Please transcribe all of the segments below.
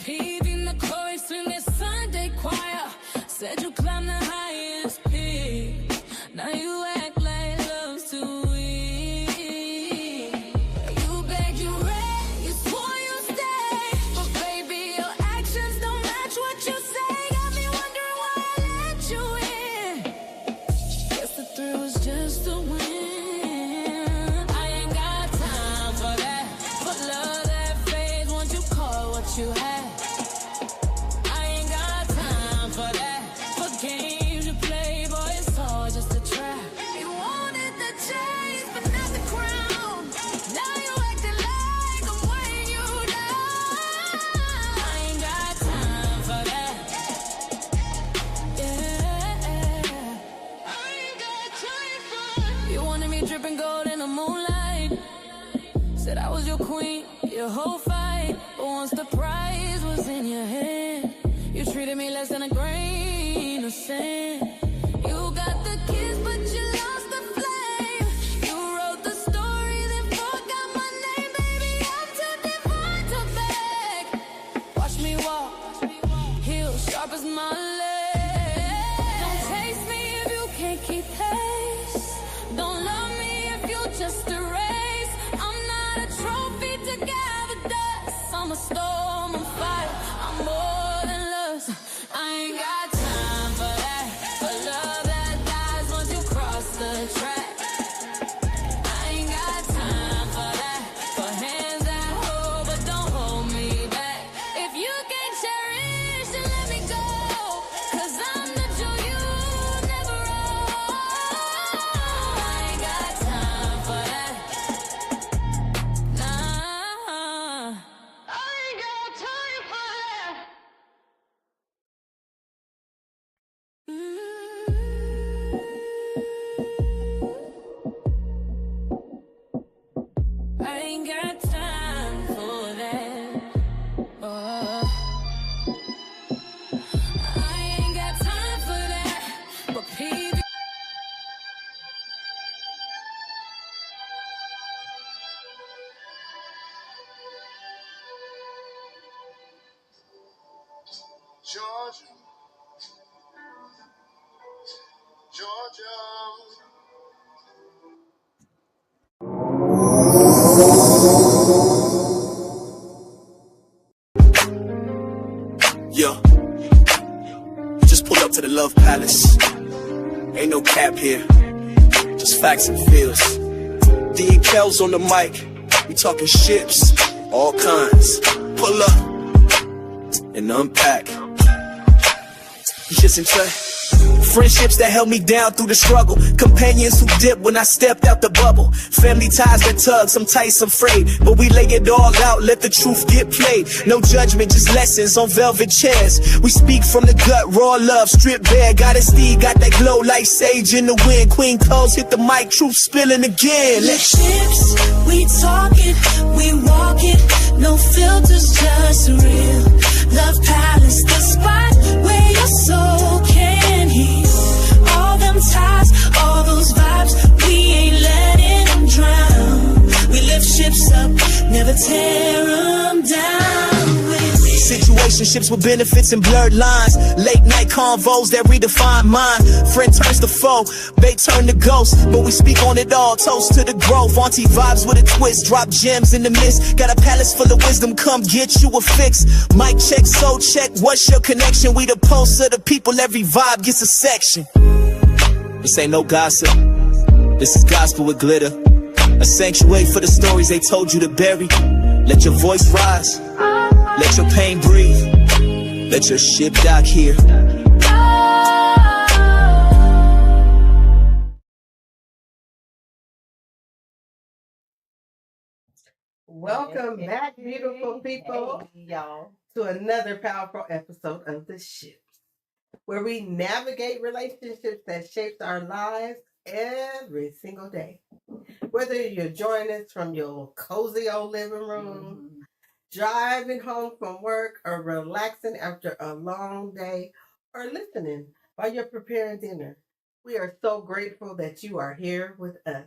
Peeping the chorus in this Sunday choir. Said you climbed the highest peak. Now you act like love's too weak. You begged, you read, you swore you'd stay. But baby, your actions don't match what you say. Got me wondering why I let you in. Guess the thrill was just a win. I ain't got time for that. For love that fades once you call what you had. Dripping gold in the moonlight. Said I was your queen, your whole fight. But once the prize was in your hand, you treated me less than a grain of sand. You got the kiss, but you lost the flame. You wrote the story, then forgot my name. Baby, I'm too divine to beg. Watch me walk, heels sharp as my legs. Don't taste me if you can't keep pace. Don't love just a race. I'm not a trophy to gather dust. I'm a storm, I'm fire, I'm more than lust. I ain't got time for that. For love that dies once you cross the track. I ain't got time for that. For hands that hold but don't hold me back. If you can't cherish, then let me go. 'Cause I'm the joy you never own. I ain't got time for that. Nah, I ain't got time for that. I ain't got time for that. Oh, I ain't got time for that. But people. Georgia, Georgia. Yo, just pulled up to the Love Palace. Ain't no cap here, just facts and feels. D. Kells on the mic, we talking ships, all kinds. Pull up and unpack. Just enjoy. Friendships that held me down through the struggle. Companions who dipped when I stepped out the bubble. Family ties that tug, some tight, some frayed. But we lay it all out, let the truth get played. No judgment, just lessons on velvet chairs. We speak from the gut, raw love, stripped bare. Got a steed, got that glow like sage in the wind. Queen Coles hit the mic, truth spilling again. Ships, we talk it, we walk it. No filters, just real. Love Palace, the spot where your soul can heal. All them ties, all those vibes, we ain't letting them drown. We lift ships up, never tear them down. Situationships with benefits and blurred lines. Late night convos that redefine mind. Friend turns to foe, they turn to ghost. But we speak on it all, toast to the growth. Auntie vibes with a twist, drop gems in the mist. Got a palace full of wisdom, come get you a fix. Mic check, soul check, what's your connection? We the pulse of the people, every vibe gets a section. This ain't no gossip, this is gospel with glitter. A sanctuary for the stories they told you to bury. Let your voice rise, let your pain breathe, let your ship dock here. Welcome back, beautiful people, y'all, to another powerful episode of The Ships, where we navigate relationships that shapes our lives every single day. Whether you're joining us from your cozy old living room, driving home from work, or relaxing after a long day, or listening while you're preparing dinner, we are so grateful that you are here with us.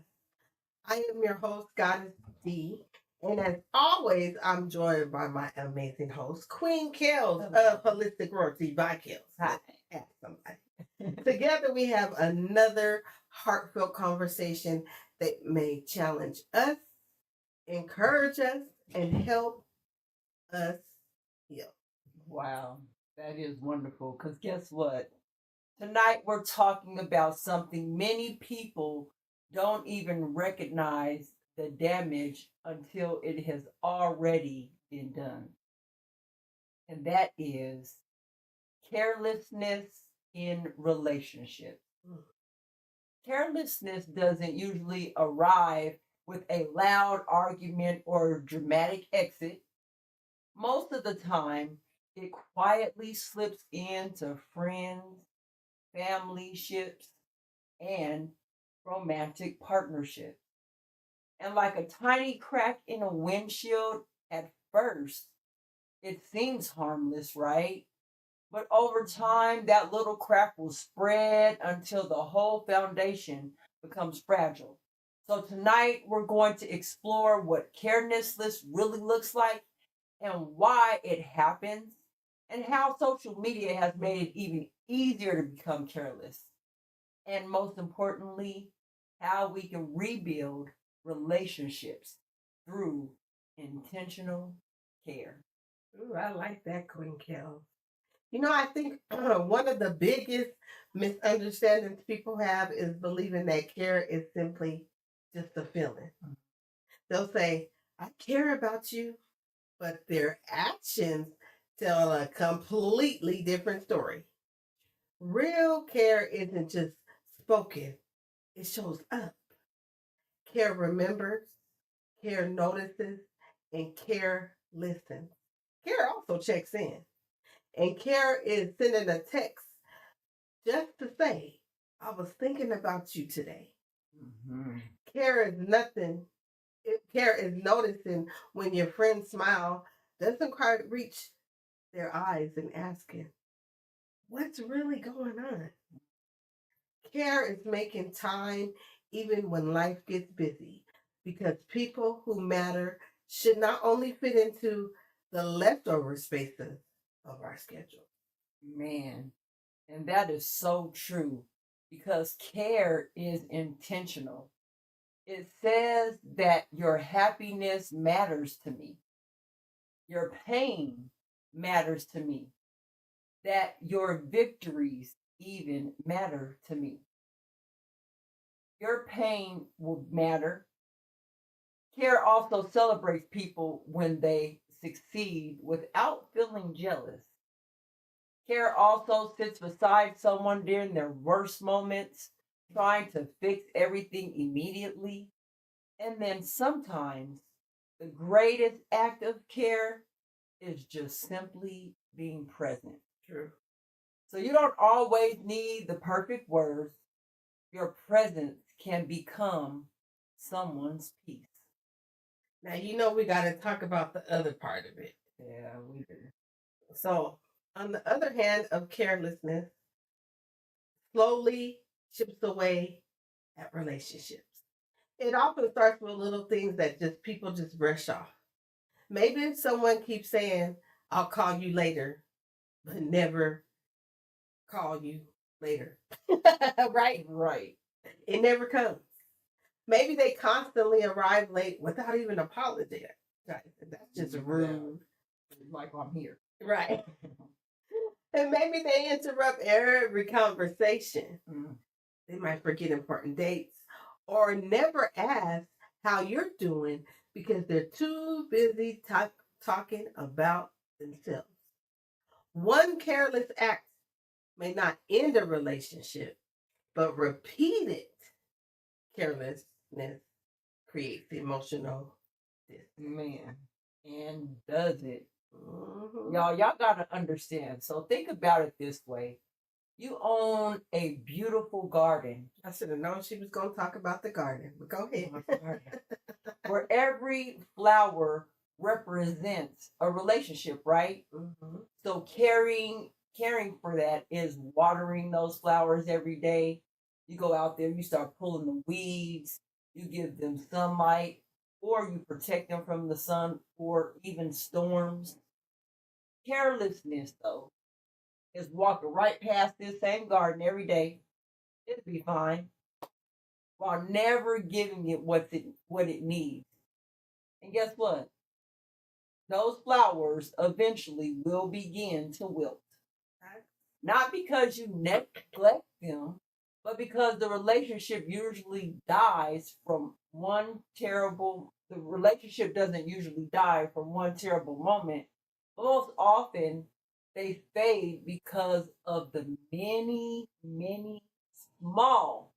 I am your host, Goddess D, And as always, I'm joined by my amazing host, Queen Kels of Holistic Royalty by Kels. Hi. Ask somebody. Together we have another heartfelt conversation that may challenge us, encourage us, and help us heal. Wow, that is wonderful. Because guess what? Tonight we're talking about something many people don't even recognize the damage until it has already been done. And that is carelessness in relationships. Carelessness doesn't usually arrive with a loud argument or dramatic exit. Most of the time, it quietly slips into friends, family ships, and romantic partnerships. And like a tiny crack in a windshield, at first, it seems harmless, right? But over time, that little crack will spread until the whole foundation becomes fragile. So tonight, we're going to explore what carelessness really looks like and why it happens, and how social media has made it even easier to become careless. And most importantly, how we can rebuild relationships through intentional care. Ooh, I like that, Queen Kels. You know, I think one of the biggest misunderstandings people have is believing that care is simply just a feeling. They'll say, I care about you, but their actions tell a completely different story. Real care isn't just spoken, it shows up. Care remembers, care notices, and care listens. Care also checks in. And care is sending a text just to say, I was thinking about you today. Mm-hmm. Care is nothing. Care is noticing when your friend's smile doesn't quite reach their eyes and asking, what's really going on? Care is making time even when life gets busy, because people who matter should not only fit into the leftover spaces of our schedule. Man, and that is so true because care is intentional. It says that your happiness matters to me, your pain matters to me, that your victories even matter to me. Your pain will matter. Care also celebrates people when they succeed without feeling jealous. Care also sits beside someone during their worst moments, trying to fix everything immediately. And then sometimes the greatest act of care is just simply being present. True. So you don't always need the perfect words. Your presence can become someone's peace. Now, you know, we got to talk about the other part of it. Yeah, we do. So, on the other hand of carelessness, slowly chips away at relationships. It often starts with little things that just people just brush off. Maybe if someone keeps saying, I'll call you later, but never call you later. Right? Right. It never comes. Maybe they constantly arrive late without even apologizing. That's just rude. Like I'm here. Right. And maybe they interrupt every conversation. They might forget important dates or never ask how you're doing because they're too busy talking about themselves. One careless act may not end a relationship, but repeated carelessness creates emotional distance. Man, and does it? Mm-hmm. Y'all gotta understand. So think about it this way. You own a beautiful garden. I should have known she was going to talk about the garden, but go ahead. Where every flower represents a relationship, right? Mm-hmm. So caring for that is watering those flowers every day. You go out there, you start pulling the weeds, you give them sunlight, or you protect them from the sun or even storms. Carelessness, though, is walking right past this same garden every day. It'll be fine, while never giving it what it needs. And guess what? Those flowers eventually will begin to wilt. Not because you neglect them, but because the relationship usually dies from the relationship doesn't usually die from one terrible moment. Most often, they fade because of the many, many small,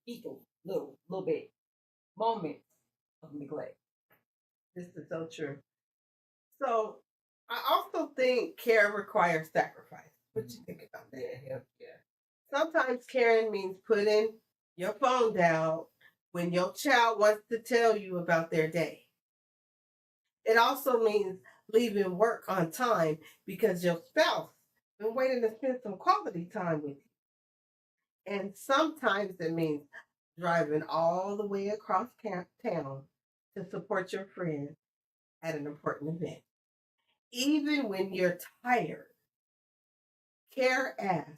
little bit moments of neglect. This is so true. So I also think care requires sacrifice. What you think about that? Yeah. Sometimes caring means putting your phone down when your child wants to tell you about their day. It also means leaving work on time because your spouse been waiting to spend some quality time with you. And sometimes it means driving all the way across town to support your friend at an important event. Even when you're tired, care asks,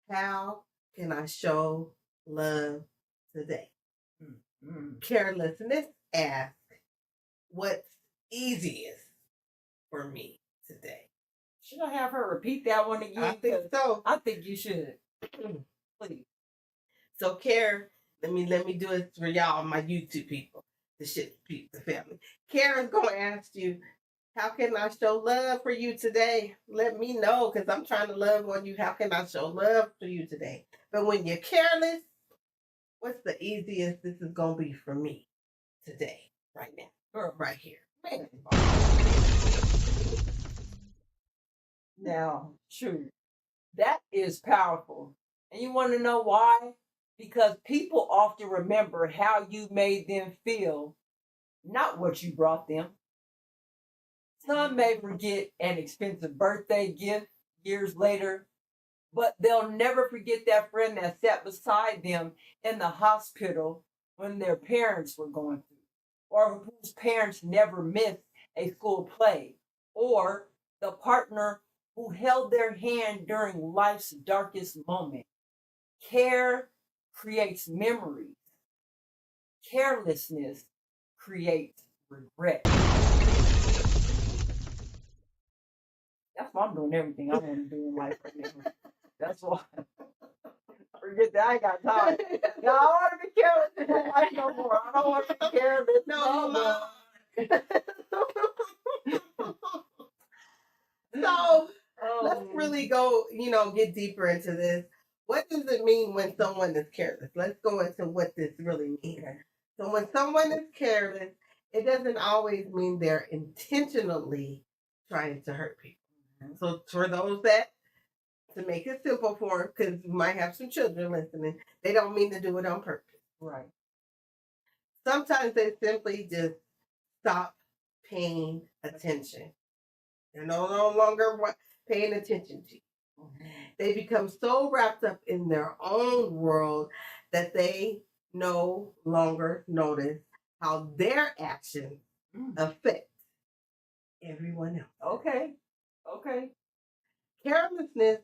how can I show love today? Mm-hmm. Carelessness asks, what's easiest for me today? Should I have her repeat that one again? I think so. I think you should. Please. So care, let me do it for y'all, my YouTube people, the family. Karen's gonna ask you, how can I show love for you today? Let me know, because I'm trying to love on you. How can I show love for you today? But when you're careless, what's the easiest this is gonna be for me today, right now, or right here? Man. Now, true. That is powerful. And you want to know why? Because people often remember how you made them feel, not what you brought them. Some may forget an expensive birthday gift years later, but they'll never forget that friend that sat beside them in the hospital when their parents were going through, or whose parents never missed a school play, or the partner who held their hand during life's darkest moment. Care creates memories. Carelessness creates regret. That's why I'm doing everything I want to do in life right now. That's why. Forget that. I ain't got time. No, I want to be careless in my life no more. I don't want to be careless no more. So let's really go, get deeper into this. What does it mean when someone is careless? Let's go into what this really means. So when someone is careless, it doesn't always mean they're intentionally trying to hurt people. So for those that, to make it simple for them, because we might have some children listening, they don't mean to do it on purpose. Right. Sometimes they simply just stop paying attention. They're no longer paying attention to you. Mm-hmm. They become so wrapped up in their own world that they no longer notice how their actions affect everyone else. Okay. Carelessness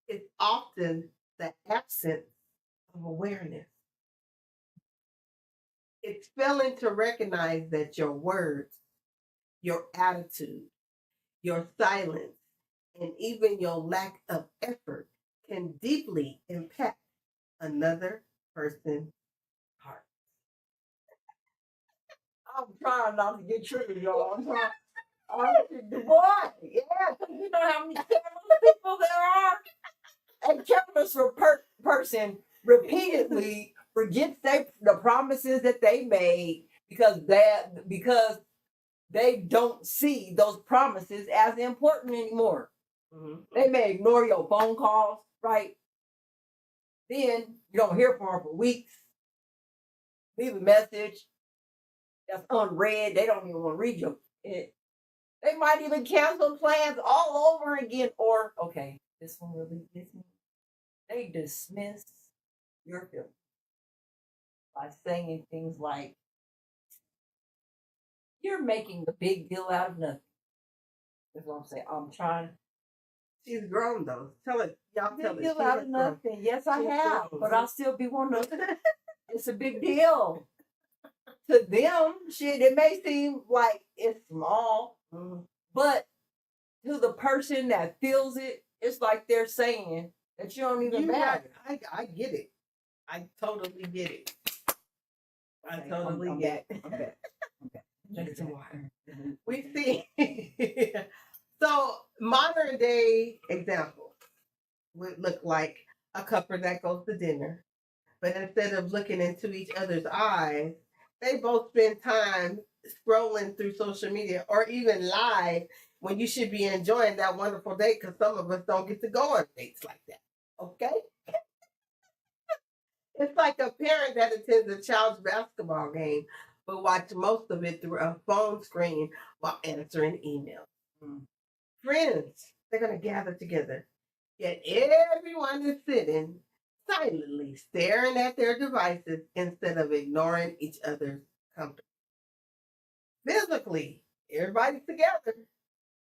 is often the absence of awareness. It's failing to recognize that your words, your attitude, your silence, and even your lack of effort can deeply impact another person's heart. I'm trying not to get triggered, y'all. I'm trying. Boy, yeah, because you know how many careless people there are. A careless person repeatedly forgets the promises that they made because they don't see those promises as important anymore. Mm-hmm. They may ignore your phone calls, right? Then you don't hear from them for weeks. Leave a message that's unread. They don't even want to read it. They might even cancel plans all over again. Or, okay, this one really gets me. They dismiss your feelings by saying things like, You're making a big deal out of nothing. That's what I'm saying. I'm trying. She's grown though. Tell it, y'all tell Big it. deal She out has of grown. nothing. Yes, I She's have. grown. But I'll still be one of them. It's a big deal. To them, shit, it may seem like it's small, but to the person that feels it, it's like they're saying that you don't even matter. I get it. I totally get it. I Okay, totally I'm get back. it. I'm back. Drink some water. We see. So modern day example would look like a couple that goes to dinner, but instead of looking into each other's eyes, they both spend time scrolling through social media or even live when you should be enjoying that wonderful date because some of us don't get to go on dates like that. Okay? It's like a parent that attends a child's basketball game but watch most of it through a phone screen while answering emails. Friends, they're going to gather together, yet everyone is sitting silently staring at their devices instead of ignoring each other's company. Physically, everybody's together,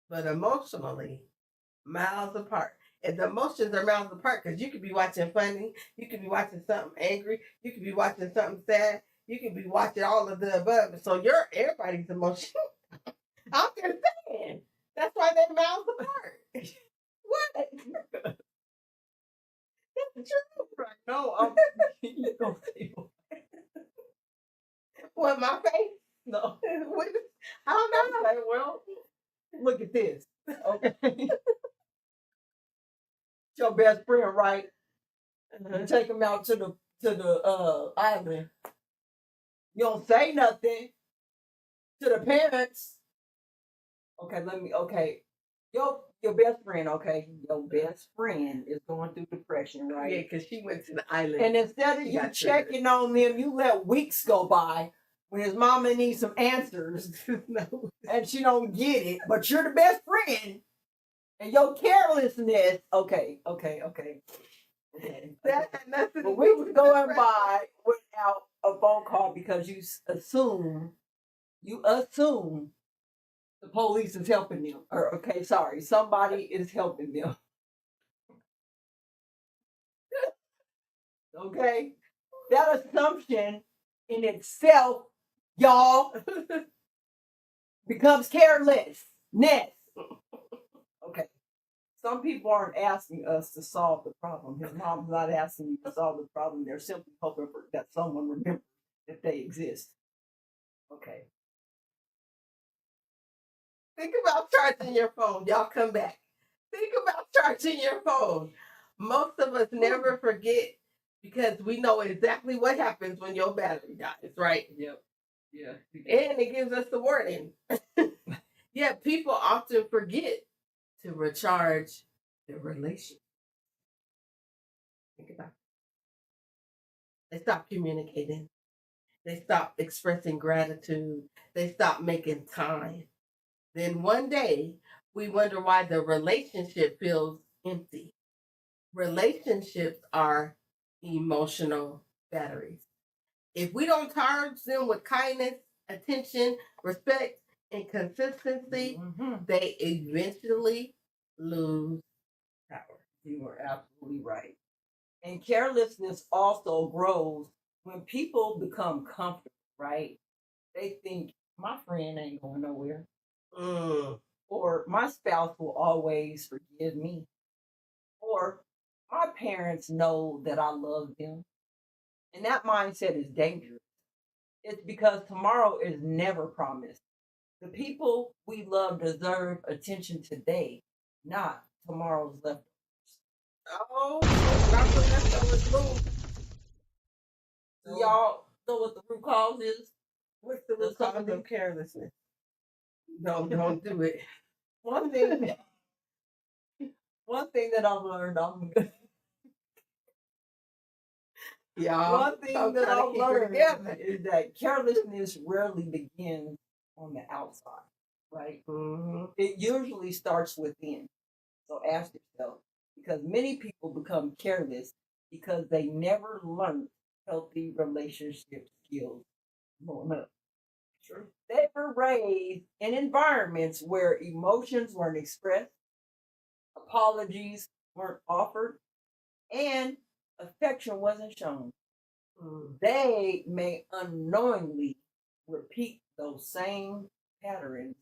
but emotionally, miles apart. And the emotions are miles apart because you could be watching funny, you could be watching something angry, you could be watching something sad, you could be watching all of the above. So everybody's emotion. I'm just saying. That's why they're miles apart. What? That's true. Right. No, you don't see What, my face? No. What? I don't know. Okay, well, look at this. Okay. Your best friend, right? You take him out to the island. You don't say nothing to the parents. Okay. Your best friend, okay? Your best friend is going through depression, right? Yeah, because she went to the island. And instead of She you got checking on them, you let weeks go by when his mama needs some answers. No. And she don't get it, but you're the best friend. And your carelessness, okay. That had nothing to But do weeks with going depression. by without a phone call because you assume the police is helping them. Or somebody is helping them. Okay? That assumption in itself, y'all, becomes carelessness. Okay. Some people aren't asking us to solve the problem. His mom's not asking you to solve the problem. They're simply hoping that someone remembers that they exist. Okay. Think about charging your phone. Y'all come back. Think about charging your phone. Most of us never forget because we know exactly what happens when your battery dies, right? Yep. Yeah. And it gives us the warning. Yet people often forget to recharge their relationship. Think about it. They stop communicating. They stop expressing gratitude. They stop making time. Then one day, we wonder why the relationship feels empty. Relationships are emotional batteries. If we don't charge them with kindness, attention, respect, and consistency, they eventually lose power. You are absolutely right. And carelessness also grows when people become comfortable, right? They think my friend ain't going nowhere. Or my spouse will always forgive me. Or my parents know that I love them. And that mindset is dangerous. It's because tomorrow is never promised. The people we love deserve attention today, not tomorrow's leftovers. Oh, not the leftovers move. So y'all know what the root cause is? What's the root cause of carelessness? Don't do it. One thing that I've learned, Y'all, one thing I'm that trying to I've keep it learned together. is that carelessness rarely begins on the outside, right? It usually starts within. So ask yourself, because many people become careless because they never learned healthy relationship skills growing up. They were raised in environments where emotions weren't expressed, apologies weren't offered, and affection wasn't shown. They may unknowingly repeat those same patterns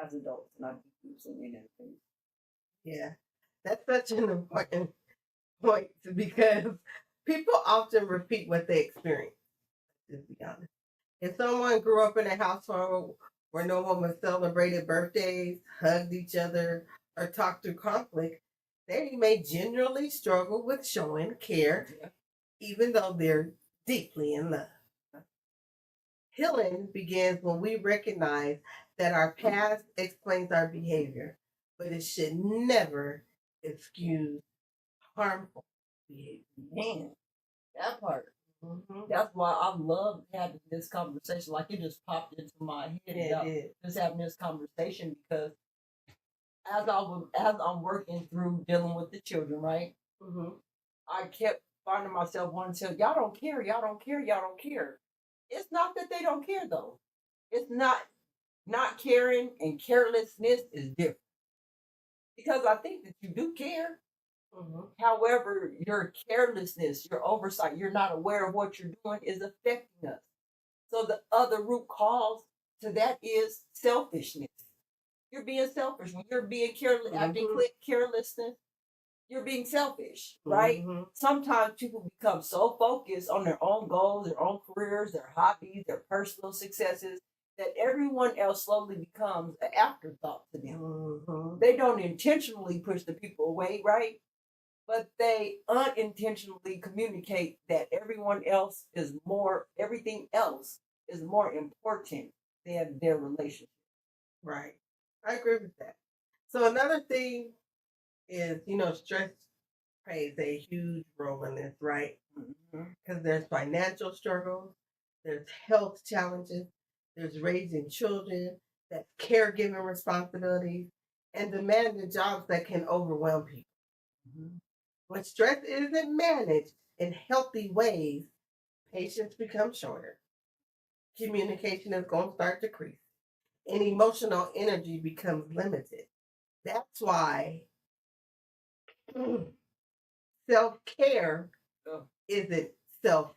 as adults, not using anything. Yeah, that's such an important point because people often repeat what they experience. To be honest, if someone grew up in a household where no one was celebrated birthdays, hugged each other, or talked through conflict, they may generally struggle with showing care, even though they're deeply in love. Healing begins when we recognize that our past explains our behavior, but it should never excuse harmful behavior. Man, that part. Mm-hmm. That's why I love having this conversation. Like it just popped into my head. Yeah, just having this conversation because as I'm working through dealing with the children, right? Mm-hmm. I kept finding myself wanting to tell y'all don't care, y'all don't care, y'all don't care. It's not that they don't care though. It's not caring and carelessness is different. Because I think that you do care. Mm-hmm. However, your carelessness, your oversight, you're not aware of what you're doing is affecting us. So the other root cause to that is selfishness. You're being selfish. When you're being careless, acting carelessness, you're being selfish, right? Mm-hmm. Sometimes people become so focused on their own goals, their own careers, their hobbies, their personal successes, that everyone else slowly becomes an afterthought to them. Mm-hmm. They don't intentionally push the people away, right? But they unintentionally communicate that everything else is more important than their relationship. Right. I agree with that. So another thing is, stress plays a huge role in this, right? Because there's financial struggles, there's health challenges, there's raising children, that's caregiving responsibilities, and demanding jobs that can overwhelm people. When stress isn't managed in healthy ways, patience becomes shorter, communication is going to start to decrease, and emotional energy becomes limited. That's why self-care isn't selfish.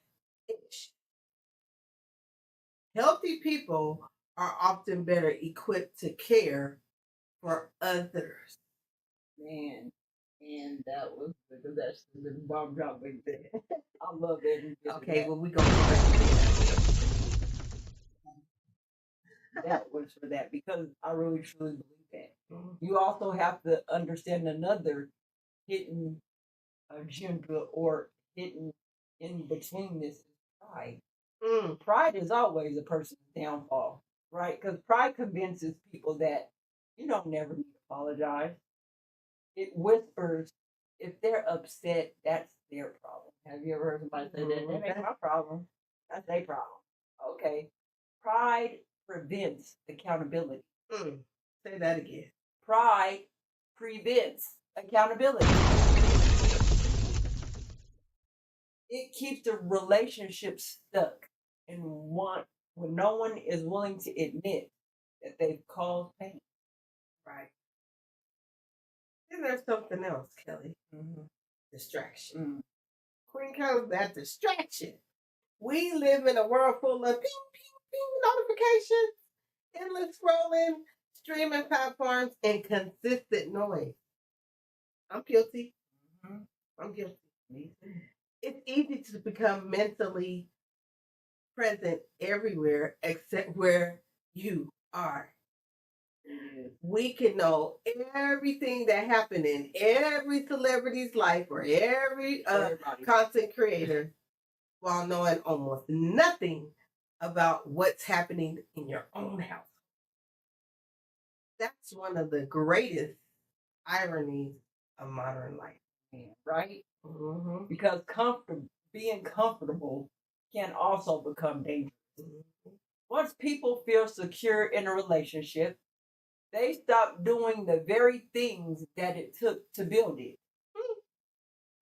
Healthy people are often better equipped to care for others. Man, and that was because that's the bomb drop right there. I love that. Okay, well, we go for that was for that because I really truly believe that. You also have to understand another hidden agenda or hidden in between this is pride. Pride is always a person's downfall, right? Because pride convinces people that you don't never need to apologize. It whispers if they're upset, that's their problem. Have you ever heard somebody say that? That ain't my problem. That's their problem. Okay. Pride prevents accountability. Say that again. Pride prevents accountability. It keeps the relationship stuck in one when no one is willing to admit that they've caused pain. Right. Then there's something else, Kelly. Distraction. Queen Kelly, that distraction. We live in a world full of ping, ping, ping notifications, endless scrolling, streaming platforms, and consistent noise. I'm guilty. I'm guilty. It's easy to become mentally present everywhere except where you are. We can know everything that happened in every celebrity's life or every content creator while knowing almost nothing about what's happening in your own house. That's one of the greatest ironies of modern life. Right? Because being comfortable can also become dangerous. Once people feel secure in a relationship, they stop doing the very things that it took to build it.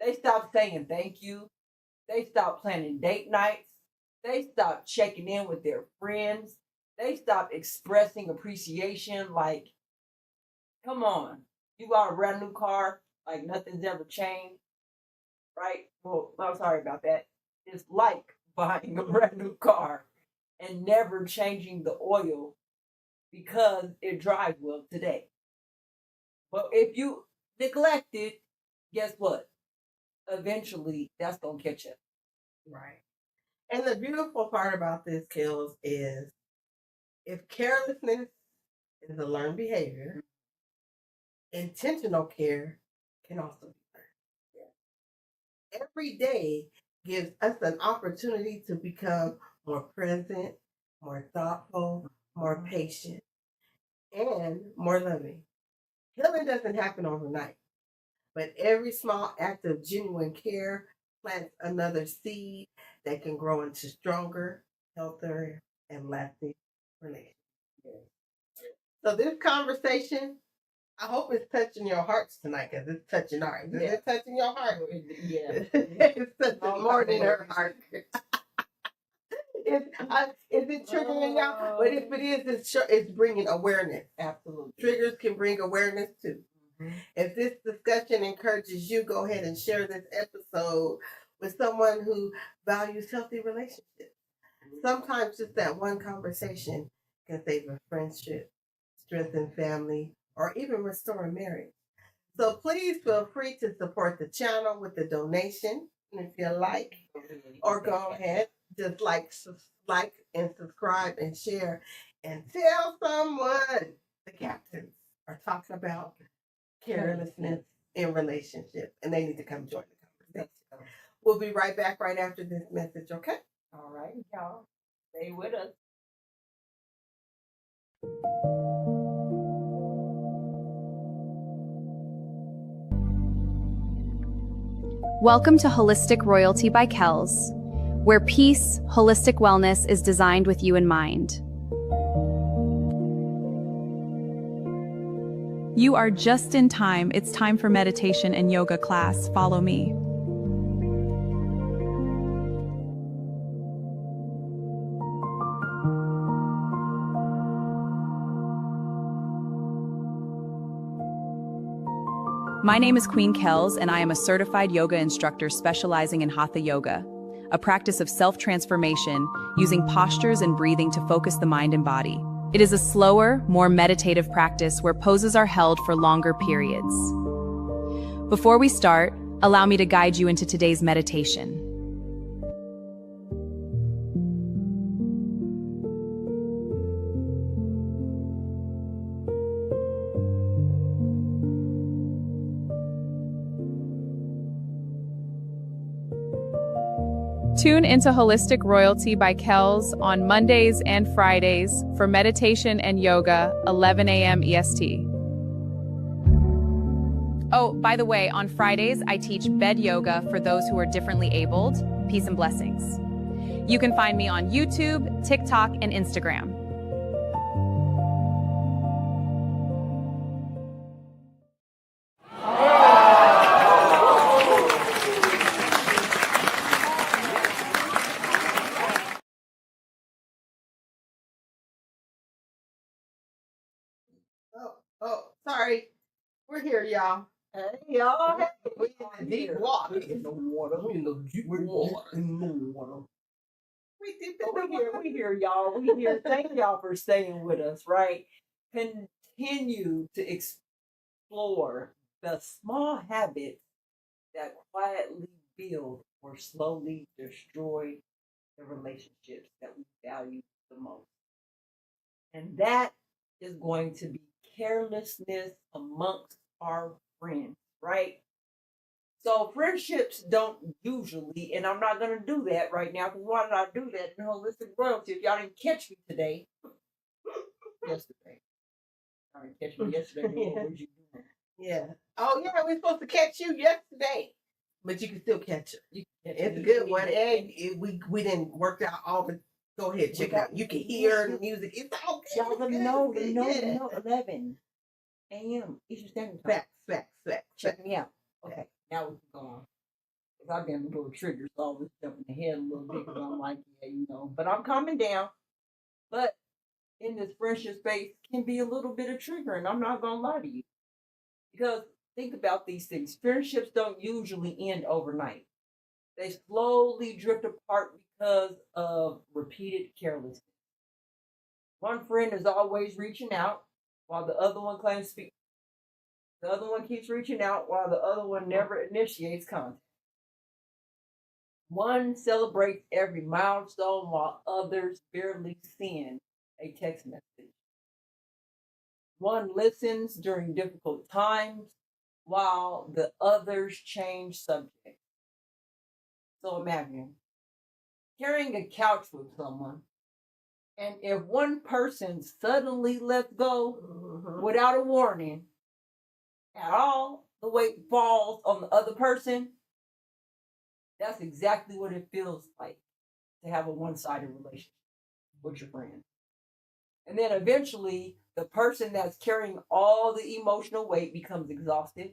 They stop saying thank you. They stop planning date nights. They stop checking in with their friends. They stop expressing appreciation. Like, come on, you got a brand new car, like nothing's ever changed, right? Well, I'm sorry about that. It's like buying a brand new car and never changing the oil because it drives well today. But if you neglect it, guess what? Eventually, that's gonna catch up. Right. And the beautiful part about this, Kills, is if carelessness is a learned behavior, intentional care can also be learned. Every day gives us an opportunity to become more present, more thoughtful, more patient, and more loving. Healing doesn't happen overnight, but every small act of genuine care plants another seed that can grow into stronger, healthier, and lasting relationships. So this conversation, I hope it's touching your hearts tonight because it's touching ours. Is it touching your heart? Yeah. It's touching more than her heart. Is it triggering y'all? But if it is, it's bringing awareness. Absolutely. Triggers can bring awareness too. Mm-hmm. If this discussion encourages you, go ahead and share this episode with someone who values healthy relationships. Sometimes just that one conversation can save a friendship, strengthen family, or even restore a marriage. So please feel free to support the channel with a donation if you like, or go ahead, just like and subscribe and share, and tell someone. The captains are talking about carelessness in relationships, and they need to come join the conversation. We'll be right back right after this message, okay? All right, y'all. Stay with us. Welcome to Holistic Royalty by Kells, where peace, holistic wellness is designed with you in mind. You are just in time. It's time for meditation and yoga class. Follow me. My name is Queen Kells, and I am a certified yoga instructor specializing in Hatha Yoga, a practice of self-transformation using postures and breathing to focus the mind and body. It is a slower, more meditative practice where poses are held for longer periods. Before we start, allow me to guide you into today's meditation. Tune into Holistic Royalty by Kells on Mondays and Fridays for meditation and yoga, 11 a.m. EST. Oh, by the way, on Fridays, I teach bed yoga for those who are differently abled. Peace and blessings. You can find me on YouTube, TikTok, and Instagram. Oh, sorry. We're here, y'all. Hey, y'all. We're in the deep water. We're in the water. We're in the deep water. We here, y'all. We here. Thank y'all for staying with us, right? Continue to explore the small habits that quietly build or slowly destroy the relationships that we value the most. And that is going to be carelessness amongst our friends, right? So friendships don't usually, and I'm not going to do that right now, because why did I do that in Holistic Royalty? If y'all didn't catch me today, yesterday. Y'all didn't catch me yesterday, what were you doing? Yeah. Oh, yeah, we're supposed to catch you yesterday. But you can still catch her. It's a good one. And we didn't work out all the. Go ahead, check it out. You can hear the music. It's all good. Y'all know, 11 a.m. Eastern Standard Time. Facts. Check me out. Okay, now we can go on. Because I've been a little triggered, so I was jumping ahead a little bit because I'm like, yeah, but I'm calming down. But in this friendship space can be a little bit of triggering. I'm not going to lie to you. Because think about these things. Friendships don't usually end overnight. They slowly drift apart because of repeated carelessness. One friend is always reaching out while the other one claims to be. The other one keeps reaching out while the other one never initiates contact. One celebrates every milestone while others barely send a text message. One listens during difficult times while the others change subjects. So imagine carrying a couch with someone, and if one person suddenly lets go without a warning at all, the weight falls on the other person. That's exactly what it feels like to have a one-sided relationship with your friend. And then eventually, the person that's carrying all the emotional weight becomes exhausted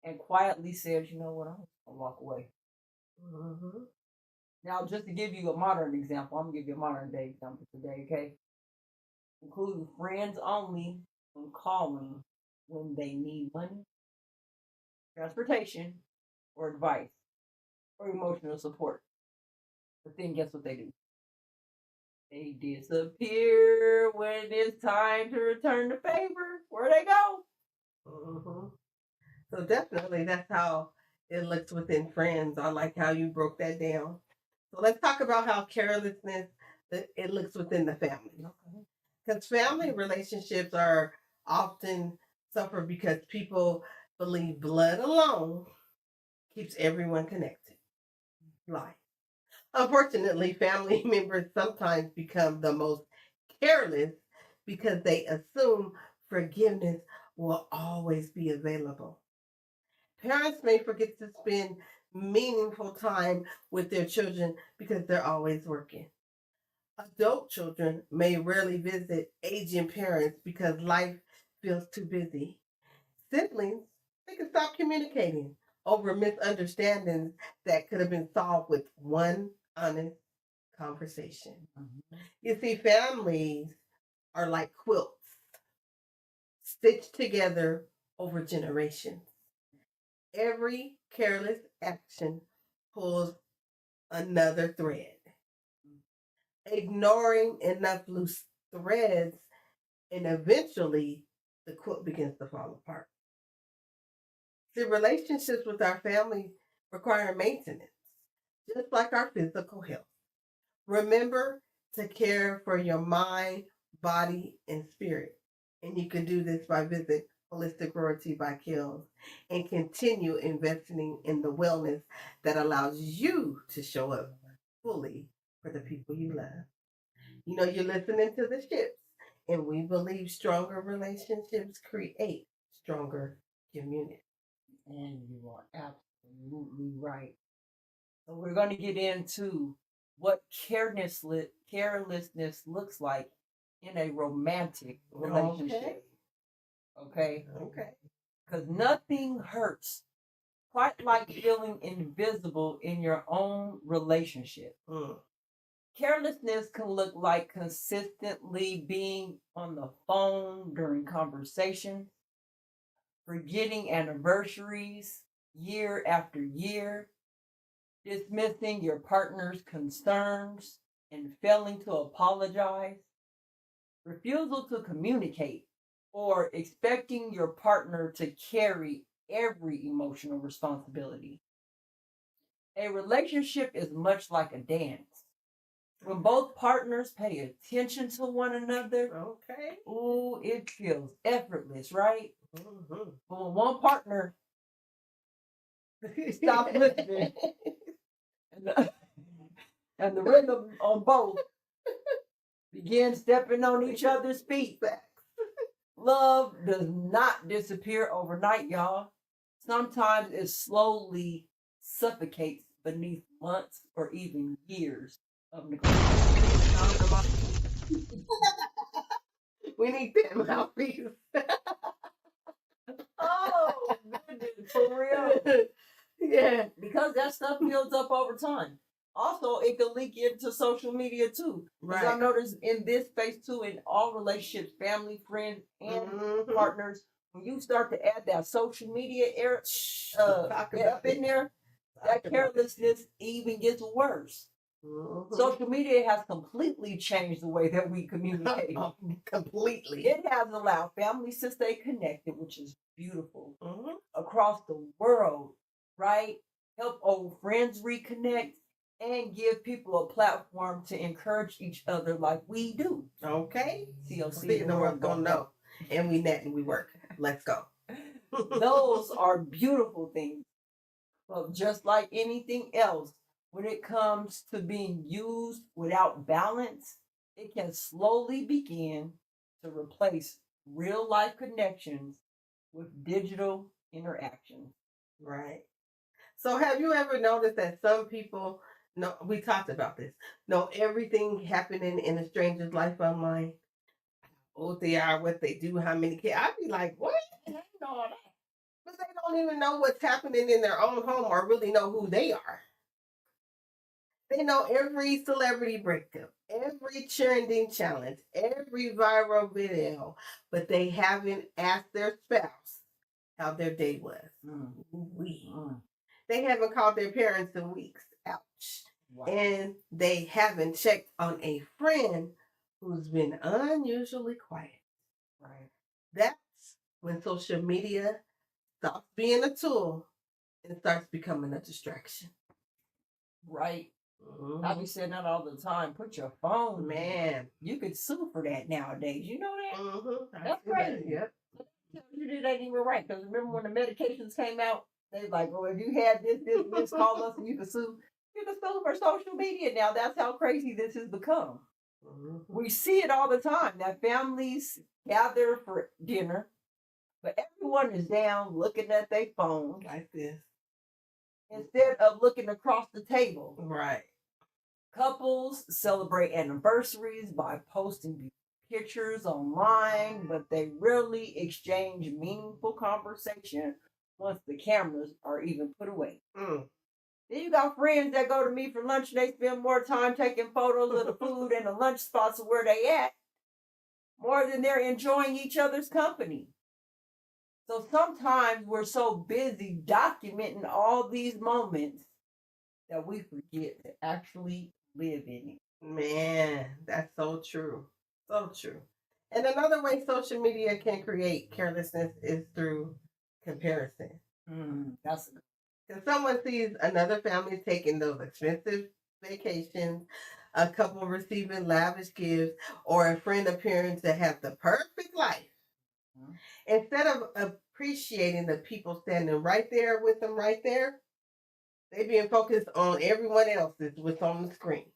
and quietly says, you know what, I'm going to walk away. Mm-hmm. Now, just to give you a modern example, I'm going to give you a modern day example today, okay? Including friends only when calling when they need money, transportation, or advice, or emotional support. But then guess what they do? They disappear when it's time to return the favor. Where they go? Mm-hmm. So definitely that's how it looks within friends. I like how you broke that down. So let's talk about how carelessness it looks within the family. Because family relationships are often suffer because people believe blood alone keeps everyone connected. Lie. Unfortunately, family members sometimes become the most careless because they assume forgiveness will always be available. Parents may forget to spend meaningful time with their children because they're always working. Adult children may rarely visit aging parents because life feels too busy. Siblings, they can stop communicating over misunderstandings that could have been solved with one honest conversation. Mm-hmm. You see, families are like quilts stitched together over generations. Every careless action pulls another thread. Ignoring enough loose threads, and eventually the quilt begins to fall apart. The relationships with our family require maintenance, just like our physical health. Remember to care for your mind, body, and spirit. And you can do this by visiting Holistic Royalty by Kills and continue investing in the wellness that allows you to show up fully for the people you love. You know, you're listening to the ships, and we believe stronger relationships create stronger community. And you are absolutely right. So we're going to get into what carelessness looks like in a romantic relationship. Okay? Okay. Because nothing hurts quite like feeling invisible in your own relationship. Carelessness can look like consistently being on the phone during conversations, forgetting anniversaries year after year, dismissing your partner's concerns and failing to apologize, refusal to communicate, or expecting your partner to carry every emotional responsibility. A relationship is much like a dance. When both partners pay attention to one another, okay, ooh, it feels effortless, right? Mm-hmm. But when one partner stops listening and the rhythm on both begin stepping on each other's feet, love does not disappear overnight, y'all. Sometimes it slowly suffocates beneath months or even years of neglect. We need that mouthpiece. Oh, goodness, for real. Yeah. Because that stuff builds up over time. Also, it can leak into social media too. Because I noticed in this space too, in all relationships, family, friends, and partners, when you start to add that social media era up in there, that carelessness even gets worse. Social media has completely changed the way that we communicate. Completely. It has allowed families to stay connected, which is beautiful, across the world, right? Help old friends reconnect and give people a platform to encourage each other like we do. Okay. COC, the world gonna know. And we net and we work. Let's go. Those are beautiful things. But just like anything else, when it comes to being used without balance, it can slowly begin to replace real life connections with digital interactions. Right. So have you ever noticed that some people know, we talked about this, know everything happening in a stranger's life online? Who they are, what they do, how many kids. I'd be like, what? I know all that. But they don't even know what's happening in their own home or really know who they are. They know every celebrity breakup, every trending challenge, every viral video, but they haven't asked their spouse how their day was. They haven't called their parents in weeks. Ouch. Wow. And they haven't checked on a friend who's been unusually quiet. Right. That's when social media stops being a tool and starts becoming a distraction. Right. I be saying that all the time. Put your phone. Man. You could sue for that nowadays. You know that? That's crazy. crazy. Yep. You did that even right. Because remember when the medications came out, they was like, well, if you had this, call us and you can sue. You can sue for social media now. That's how crazy this has become. We see it all the time that families gather for dinner, but everyone is down looking at their phone like this instead of looking across the table. Right. Couples celebrate anniversaries by posting pictures online, but they rarely exchange meaningful conversation once the cameras are even put away. Then you got friends that go to meet for lunch and they spend more time taking photos of the food and the lunch spots of where they at, more than they're enjoying each other's company. So sometimes we're so busy documenting all these moments that we forget to actually live in it. Man, that's so true. So true. And another way social media can create carelessness is through comparison. That's because someone sees another family taking those expensive vacations, a couple receiving lavish gifts, or a friend appearing to have the perfect life. Instead of appreciating the people standing right there with them right there, they being focused on everyone else's what's on the screen.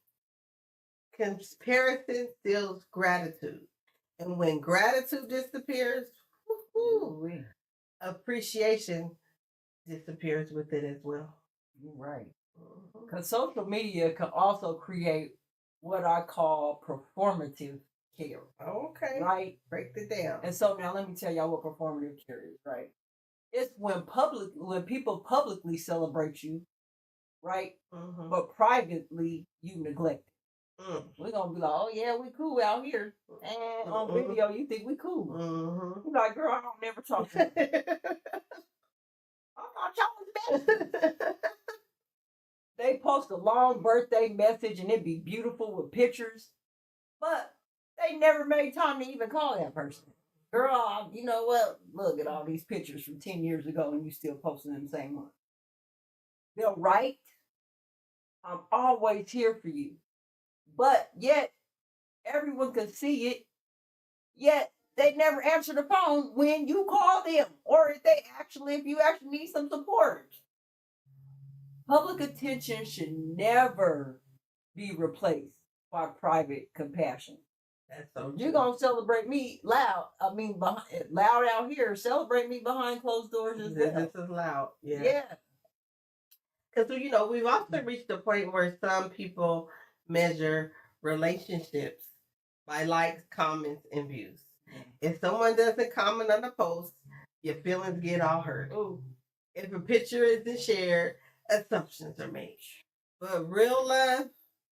Comparison steals gratitude. And when gratitude disappears, appreciation disappears with it as well. You're right. Because social media can also create what I call performative care. Okay. Right? Break it down. And so now let me tell y'all what performative care is, right? It's when people publicly celebrate you, right? But privately you neglect it. We're gonna be like, oh yeah, we cool out here. And on video you think we cool. You're like, girl, I don't never talk to you. I thought y'all was best. They post a long birthday message and it'd be beautiful with pictures, but they never made time to even call that person. Girl, you know what? Look at all these pictures from 10 years ago and you still posting them same ones. They'll write, I'm always here for you. But yet, everyone can see it, yet they never answer the phone when you call them, or if you actually need some support. Public attention should never be replaced by private compassion. That's so you're gonna celebrate me loud. I mean, loud out here. Celebrate me behind closed doors as well. This is loud. Yeah. Yeah. Because we've also reached a point where some people measure relationships by likes, comments, and views. If someone doesn't comment on a post, your feelings get all hurt. Ooh. If a picture isn't shared, assumptions are made. But real love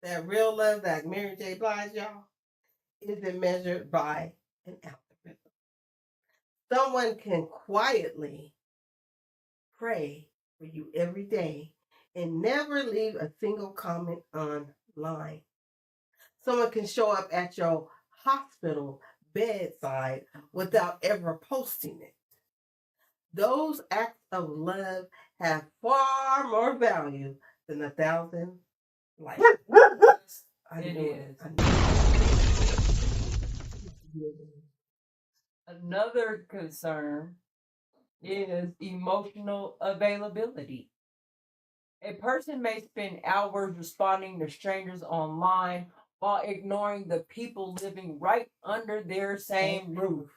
That real love, that Mary J. Blige, y'all, isn't measured by an algorithm. Someone can quietly pray for you every day and never leave a single comment online. Someone can show up at your hospital bedside without ever posting it. Those acts of love have far more value than 1,000 likes. It is. Another concern is emotional availability. A person may spend hours responding to strangers online while ignoring the people living right under their same roof.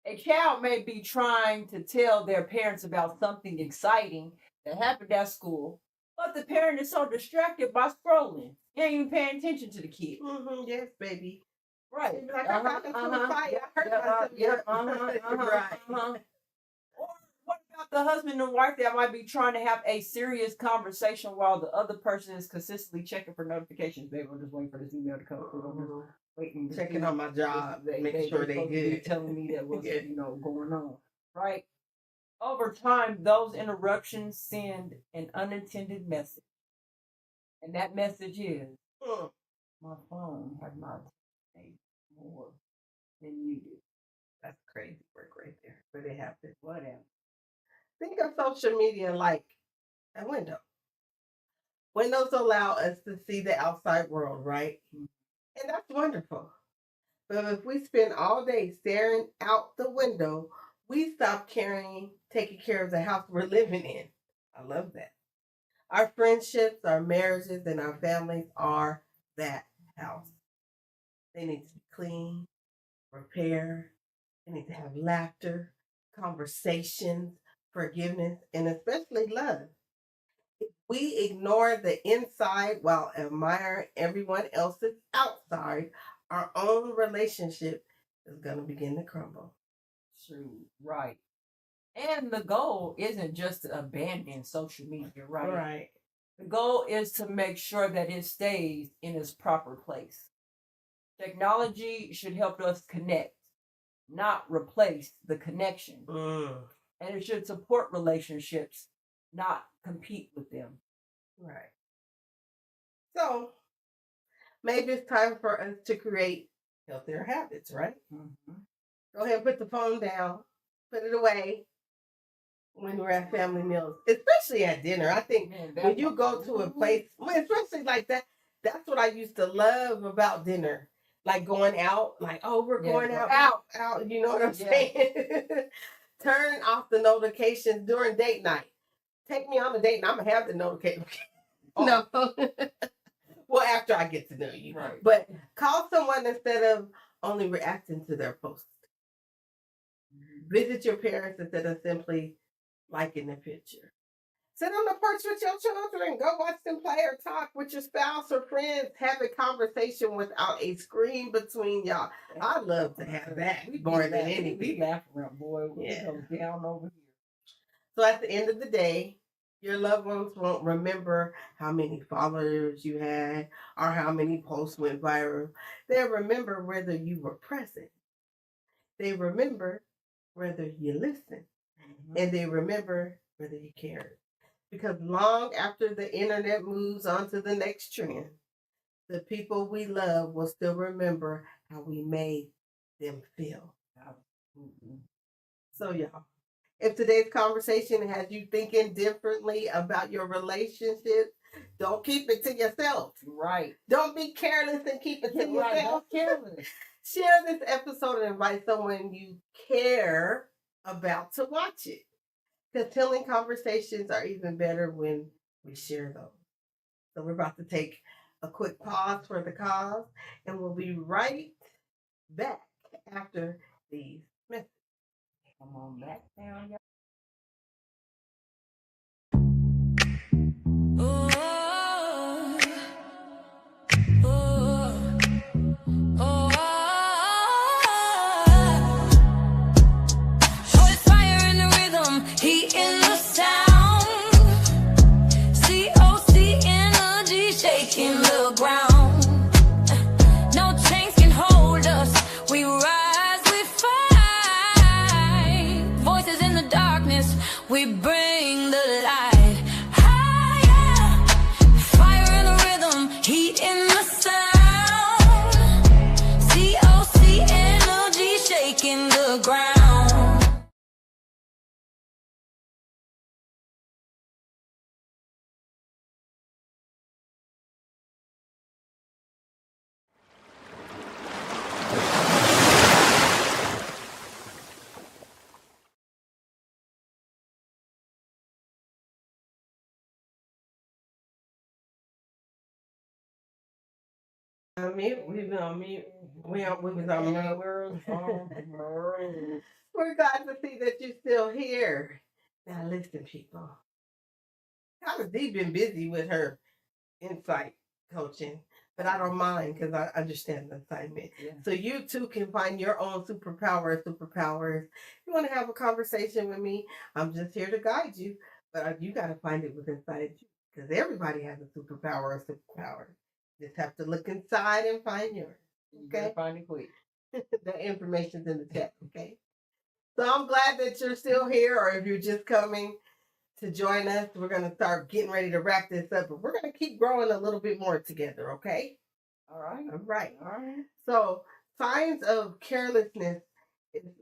A child may be trying to tell their parents about something exciting that happened at school, but the parent is so distracted by scrolling. He ain't even paying attention to the kid. Yes, baby. Right. Like, I got into a fight. I hurt myself. Right. Or what about the husband and wife that might be trying to have a serious conversation while the other person is consistently checking for notifications? Baby, I'm just waiting for this email to come through. I'm just waiting, checking on my job, make sure they good. Telling me that what's going on, right? Over time, those interruptions send an unintended message, and that message is, my phone has not taken more than you do. That's crazy work right there, but it happens. Whatever. Think of social media like a window. Windows allow us to see the outside world, right? And that's wonderful. But if we spend all day staring out the window, we stop taking care of the house we're living in. I love that. Our friendships, our marriages, and our families are that house. They need to be clean, repair. They need to have laughter, conversations, forgiveness, and especially love. If we ignore the inside while admiring everyone else's outside, our own relationship is going to begin to crumble. True, right. And the goal isn't just to abandon social media, right? Right. The goal is to make sure that it stays in its proper place. Technology should help us connect, not replace the connection. And it should support relationships, not compete with them. Right. So, maybe it's time for us to create healthier habits, right? Go ahead and put the phone down, put it away when we're at family meals, especially at dinner. I think when you go to a place, especially like that, that's what I used to love about dinner. Like going out, like, oh, we're going out, you know what I'm saying? Turn off the notifications during date night. Take me on a date and I'm going to have the notification. No. Well, after I get to know you. Right. But call someone instead of only reacting to their post. Visit your parents instead of simply liking the picture. Sit on the porch with your children. Go watch them play or talk with your spouse or friends. Have a conversation without a screen between y'all. I love to have that more than anything. We laugh around, boy. We go down over here. So at the end of the day, your loved ones won't remember how many followers you had or how many posts went viral. They'll remember whether you were present. They remember whether you listened. And they remember whether you cared. Because long after the internet moves on to the next trend, the people we love will still remember how we made them feel. So, y'all, if today's conversation has you thinking differently about your relationship, don't keep it to yourself. Right. Don't be careless and keep it to yourself. Careless. Share this episode and invite someone you care about to watch it. Because healing conversations are even better when we share those. So we're about to take a quick pause for the cause, and we'll be right back after these messages. Come on back down, y'all. COC energy shaking. shaking the ground. On mute. We was on mute. We was on mute. We're glad to see that you're still here. Now listen, people. Kind Dee been busy with her insight coaching, but I don't mind because I understand the assignment. Yeah. So you too can find your own superpowers. You want to have a conversation with me? I'm just here to guide you, but you got to find it within inside you because everybody has a superpower or superpower. Just have to look inside and find yours. Okay. Find it quick. The information's in the chat. Okay. So I'm glad that you're still here, or if you're just coming to join us, we're going to start getting ready to wrap this up, but we're going to keep growing a little bit more together. Okay. All right. All right. All right. So signs of carelessness,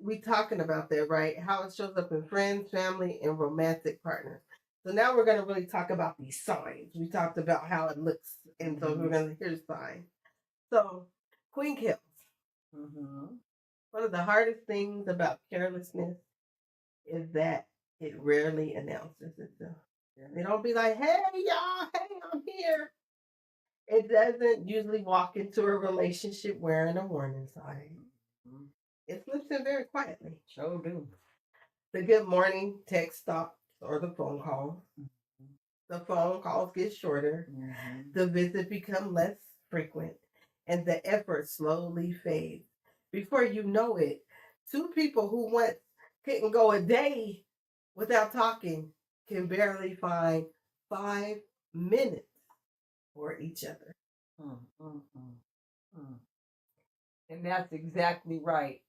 we talking about that, right? How it shows up in friends, family, and romantic partners. So now we're going to really talk about these signs. We talked about how it looks, and so we're going to hear the signs. So Queen Kills. One of the hardest things about carelessness is that it rarely announces itself. They don't be like, hey, y'all, hey, I'm here. It doesn't usually walk into a relationship wearing a warning sign. It slips in very quietly. Sure do. The good morning text stops or the phone calls. The phone calls get shorter. The visit become less frequent. And the effort slowly fades. Before you know it, two people who once couldn't go a day without talking can barely find 5 minutes for each other. And that's exactly right.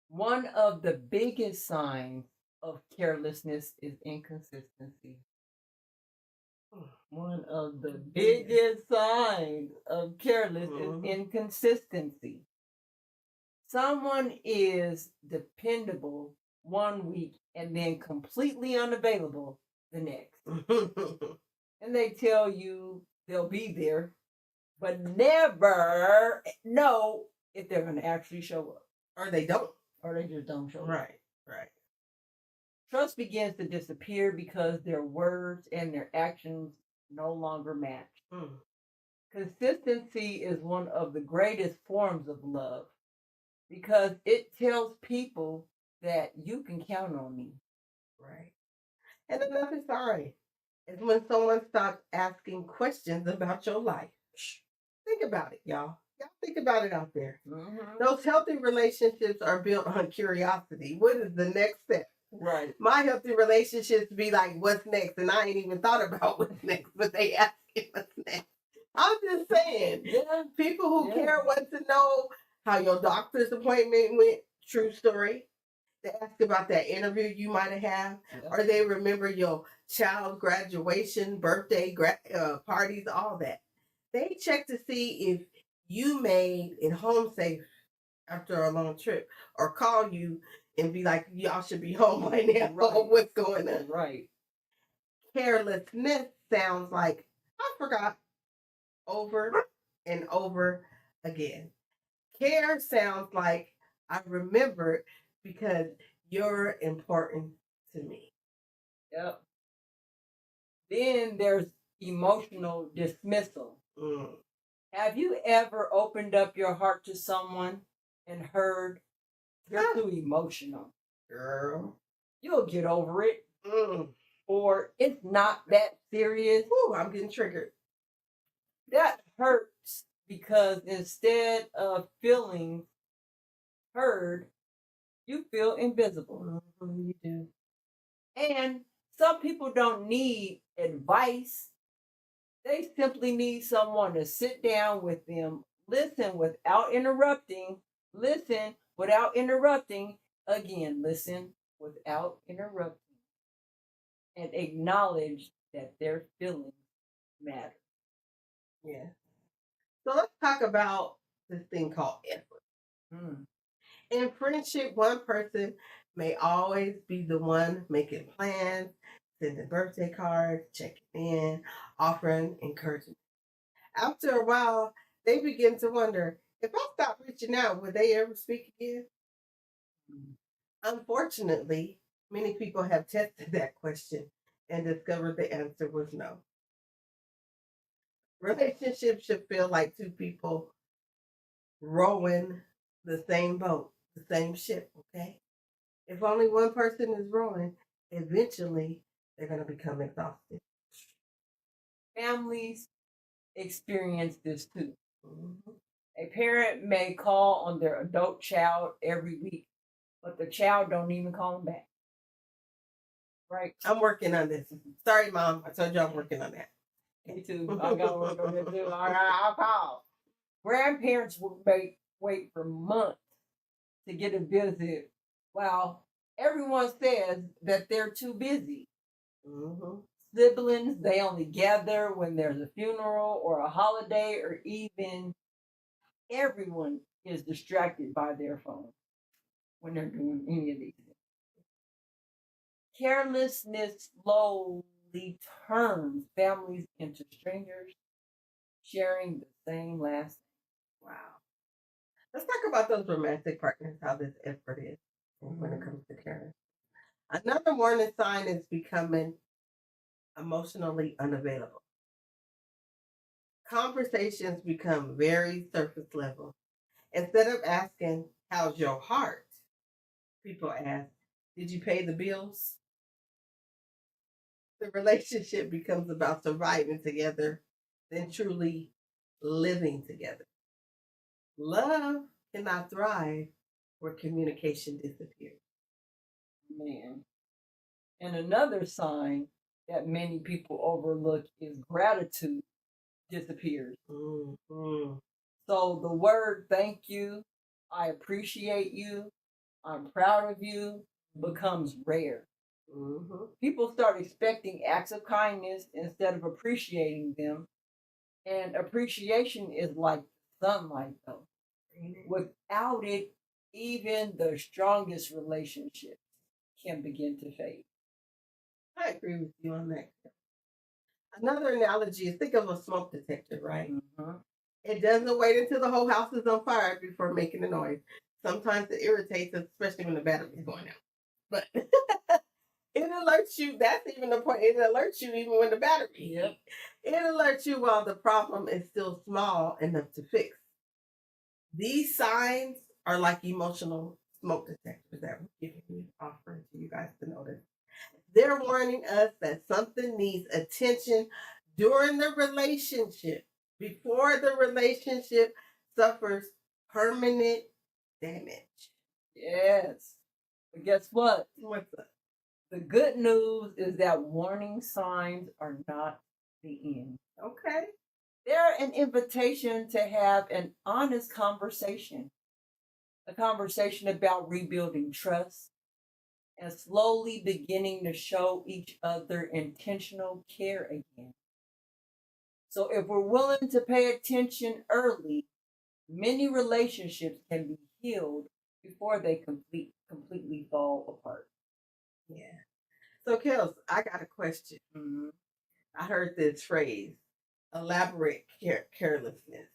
One of the biggest signs of carelessness is inconsistency. One of the biggest signs of carelessness is inconsistency. Someone is dependable one week and then completely unavailable the next. And they tell you they'll be there, but never know if they're going to actually show up. Or they don't. Or they just don't show up. Right. Trust begins to disappear because their words and their actions no longer match. Consistency is one of the greatest forms of love because it tells people that you can count on me. Right. And another sign is when someone stops asking questions about your life. Think about it, y'all. Y'all think about it out there. Those healthy relationships are built on curiosity. What is the next step? Right. My healthy relationships be like, what's next? And I ain't even thought about what's next, but they ask me what's next. I'm just saying, people who care want to know how your doctor's appointment went. True story. They ask about that interview you might have had, or they remember your child's graduation, birthday, parties, all that. They check to see if you made it home safe after a long trip, or call you and be like, y'all should be home right now. Right. What's going on? Right. Carelessness sounds like, I forgot, over and over again. Care sounds like, I remembered because you're important to me. Yep. Then there's emotional dismissal. Have you ever opened up your heart to someone and heard you're too emotional? Girl. You'll get over it. Or it's not that serious. Ooh, I'm getting triggered. That hurts because instead of feeling heard, you feel invisible. You do. And some people don't need advice. They simply need someone to sit down with them, listen without interrupting, again, listen without interrupting, and acknowledge that their feelings matter. Yeah. So let's talk about this thing called effort. In friendship, one person may always be the one making plans, sending birthday cards, checking in, offering encouragement. After a while, they begin to wonder, if I stop reaching out, will they ever speak again? Unfortunately, many people have tested that question and discovered the answer was no. Relationships should feel like two people rowing the same boat, the same ship, okay? If only one person is rowing, eventually they're going to become exhausted. Families experience this too. Mhm. A parent may call on their adult child every week, but the child don't even call them back. Right? I'm working on this. Sorry, Mom. I told you I'm working on that. Me too. I gotta work on it too. All right, I'll call. Grandparents will wait for months to get a visit, while everyone says that they're too busy. Mm-hmm. Siblings, they only gather when there's a funeral or a holiday, or even everyone is distracted by their phone when they're doing any of these things. Carelessness slowly turns families into strangers, sharing the same last name. Wow. Let's talk about those romantic partners, how this effort is when it comes to caring. Another warning sign is becoming emotionally unavailable. Conversations become very surface level. Instead of asking, how's your heart? People ask, did you pay the bills? The relationship becomes about surviving together than truly living together. Love cannot thrive where communication disappears. Man. And another sign that many people overlook is gratitude disappears. Mm-hmm. So the word thank you, I appreciate you, I'm proud of you becomes rare. Mm-hmm. People start expecting acts of kindness instead of appreciating them. And appreciation is like sunlight, though. Without it, even the strongest relationships can begin to fade. I agree with you on that. Another analogy is think of a smoke detector, right? Mm-hmm. It doesn't wait until the whole house is on fire before making a noise. Sometimes it irritates us, especially when the battery's going out. But it alerts you. That's even the point. It alerts you even when the battery. Yep. It alerts you while the problem is still small enough to fix. These signs are like emotional smoke detectors that we're giving you, offering to you guys to notice. They're warning us that something needs attention during the relationship before the relationship suffers permanent damage. Yes. But guess what? What's up? The good news is that warning signs are not the end. Okay. They're an invitation to have an honest conversation, a conversation about rebuilding trust and slowly beginning to show each other intentional care again. So, if we're willing to pay attention early, many relationships can be healed before they completely fall apart. Yeah. So, Kels, I got a question. Mm-hmm. I heard this phrase, elaborate carelessness.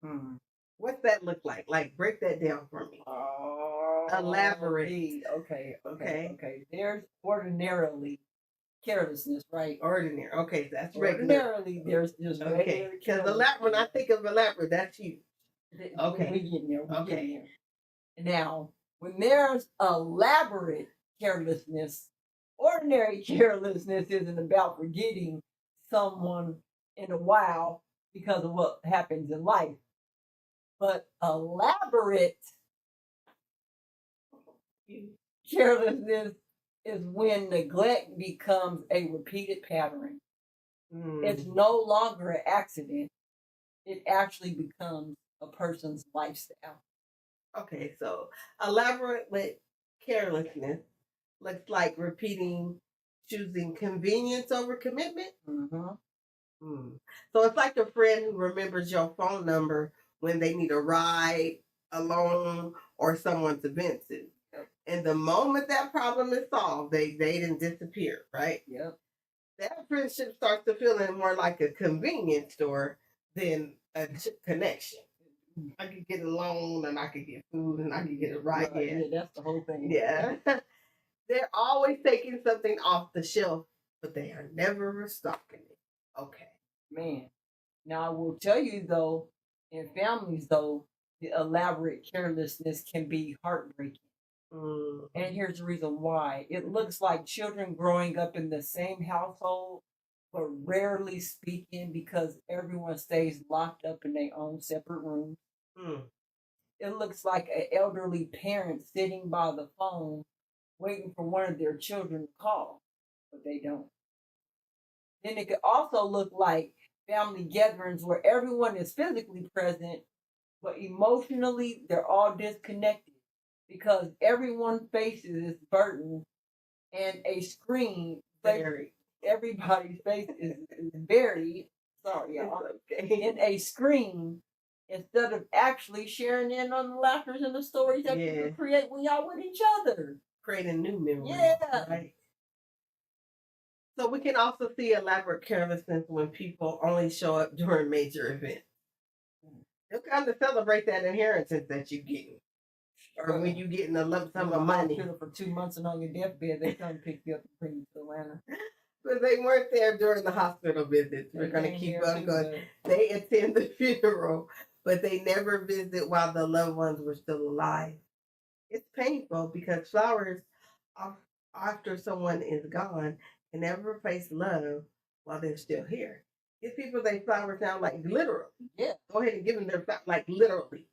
Mm-hmm. What's that look like? Like, break that down for me. Elaborate. Okay. There's ordinarily carelessness, right? Ordinary. Okay, that's regular. Ordinarily, there's just Okay, because when I think of elaborate, that's you. Okay. We getting there. Okay. Getting there. Now, when there's elaborate carelessness, ordinary carelessness isn't about forgetting someone in a while because of what happens in life. But elaborate carelessness is when neglect becomes a repeated pattern. It's no longer an accident. It actually becomes a person's lifestyle. Okay, so elaborate with carelessness looks like choosing convenience over commitment. Mm-hmm. So it's like a friend who remembers your phone number when they need a ride, a loan, or someone to vent to. And the moment that problem is solved, they didn't disappear, right? Yep. That friendship starts to feel more like a convenience store than a connection. I could get a loan and I could get food and I could get a ride. Right, yeah, that's the whole thing. Yeah. They're always taking something off the shelf, but they are never restocking it. Okay. Man. Now I will tell you though, in families though, the elaborate carelessness can be heartbreaking. And here's the reason why. It looks like children growing up in the same household, but rarely speaking because everyone stays locked up in their own separate rooms. It looks like an elderly parent sitting by the phone waiting for one of their children to call, but they don't. Then it could also look like family gatherings where everyone is physically present, but emotionally they're all disconnected because everyone's faces is burdened and a screen buried. Everybody's face is buried. Sorry, y'all. In a screen instead of actually sharing in on the laughters and the stories that you can create when y'all with each other. Creating new memories. Yeah. Right. So we can also see elaborate carelessness when people only show up during major events. They'll come to celebrate that inheritance that you're getting. Or when you're getting a lump sum of money. For 2 months and on your deathbed, they come pick you up and bring you to Atlanta. But they weren't there during the hospital visits. We're going to keep on going. They attend the funeral, but they never visit while the loved ones were still alive. It's painful because flowers, after someone is gone, can never replace love while they're still here. Give people their flowers now, like literally. Yeah. Go ahead and give them their flowers, like literally.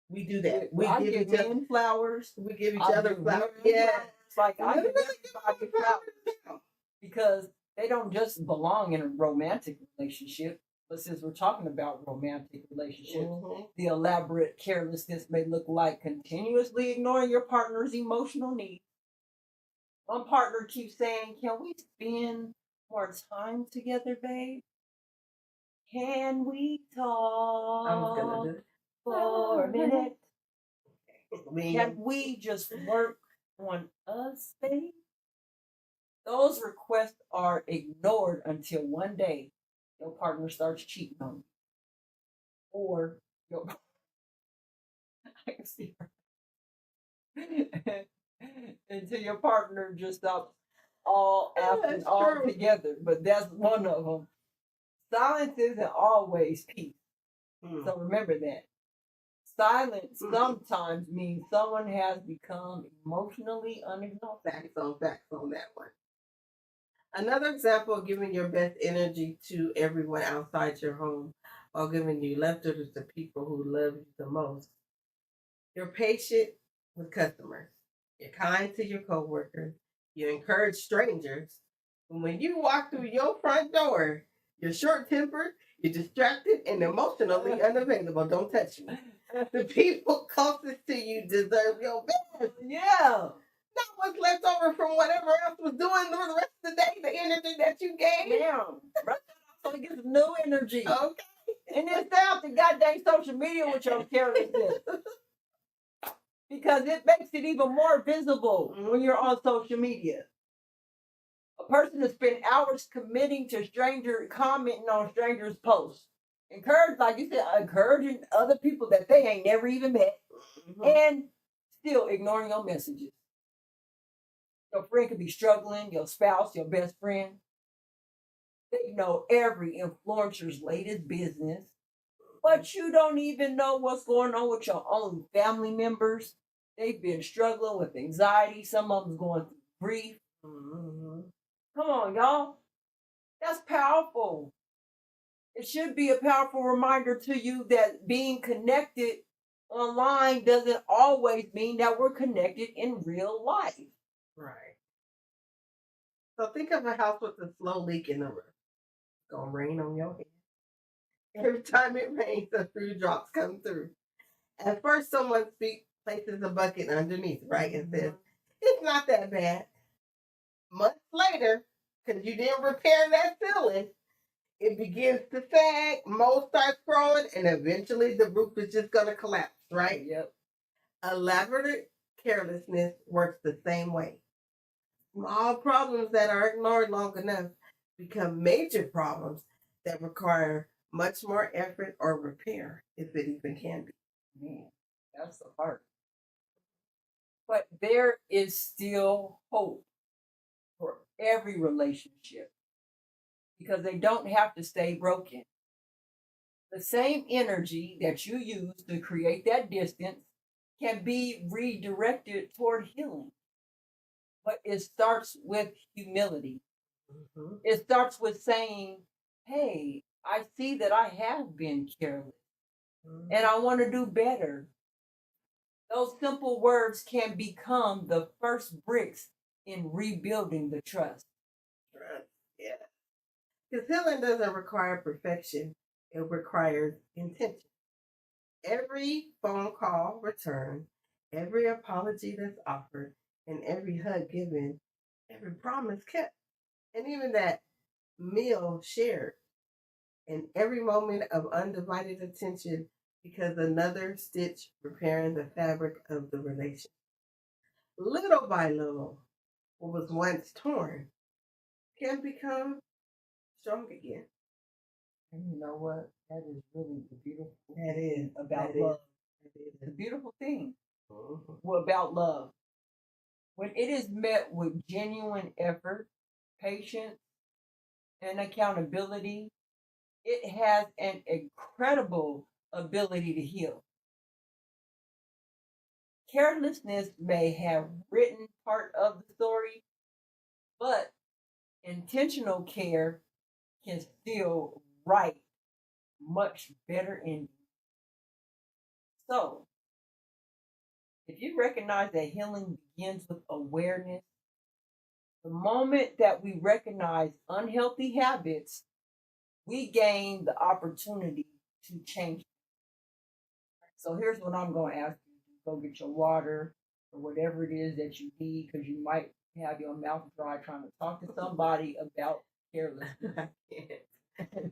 We do that. We give each other flowers. We give each other flowers. Yeah. It's like I give everybody flowers because they don't just belong in a romantic relationship. But since we're talking about romantic relationships, the elaborate carelessness may look like continuously ignoring your partner's emotional needs. One partner keeps saying, "Can we spend more time together, babe? Can we talk I was gonna do it. for a minute? Can we just work on us, babe?" Those requests are ignored until one day your partner starts cheating on you. Or your I can see her. Until your partner just stops all acting all together. But that's one of them. Silence isn't always peace. So remember that. Silence sometimes means someone has become emotionally unexhausted. Facts on that one. Another example of giving your best energy to everyone outside your home while giving you leftovers to people who love you the most. You're patient with customers. You're kind to your coworkers. You encourage strangers. And when you walk through your front door, you're short-tempered, you're distracted, and emotionally unavailable. Don't touch me. The people closest to you deserve your best. Yeah. Not what's left over from whatever else was doing the rest of the day, the energy that you gave. Damn. So it gets new energy. Okay. And then stay off the goddamn social media with your carelessness. Because it makes it even more visible when you're on social media. A person has spent hours commenting on strangers' posts. Like you said, encouraging other people that they ain't never even met. And still ignoring your messages. Your friend could be struggling, your spouse, your best friend. They know every influencer's latest business. But you don't even know what's going on with your own family members. They've been struggling with anxiety. Some of them going through grief. Come on, y'all. That's powerful. It should be a powerful reminder to you that being connected online doesn't always mean that we're connected in real life. Right. So think of a house with a slow leak in the roof. It's going to rain on your head. Every time it rains, a few drops come through. At first, someone places a bucket underneath, right, and says, "It's not that bad." Months later, because you didn't repair that ceiling, it begins to sag, mold starts growing, and eventually the roof is just going to collapse, right? Yep. Elaborate carelessness works the same way. Small problems that are ignored long enough become major problems that require much more effort or repair, if it even can be. Man, that's the part. But there is still hope for every relationship because they don't have to stay broken. The same energy that you use to create that distance can be redirected toward healing. But it starts with humility. Mm-hmm. It starts with saying, hey, I see that I have been careless and I want to do better. Those simple words can become the first bricks in rebuilding the trust. Right. Yeah. Because healing doesn't require perfection, it requires intention. Every phone call returned, every apology that's offered, and every hug given, every promise kept, and even that meal shared, and every moment of undivided attention because another stitch repairing the fabric of the relationship. Little by little, what was once torn can become strong again. And you know what? That is really the beautiful That is thing about that love. is. The beautiful thing Mhm. about love. When it is met with genuine effort, patience, and accountability, it has an incredible ability to heal. Carelessness may have written part of the story, but intentional care can still write much better endings. So, if you recognize that healing begins with awareness, the moment that we recognize unhealthy habits, we gain the opportunity to change. So here's what I'm going to ask you. Go get your water or whatever it is that you need because you might have your mouth dry trying to talk to somebody about carelessness.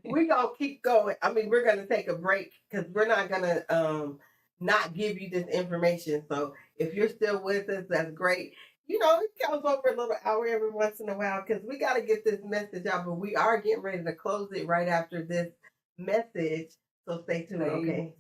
We're going to keep going. I mean, we're going to take a break because we're not going to not give you this information. So if you're still with us, that's great. You know, it comes over a little hour every once in a while because we got to get this message out, but we are getting ready to close it right after this message. So stay tuned, okay?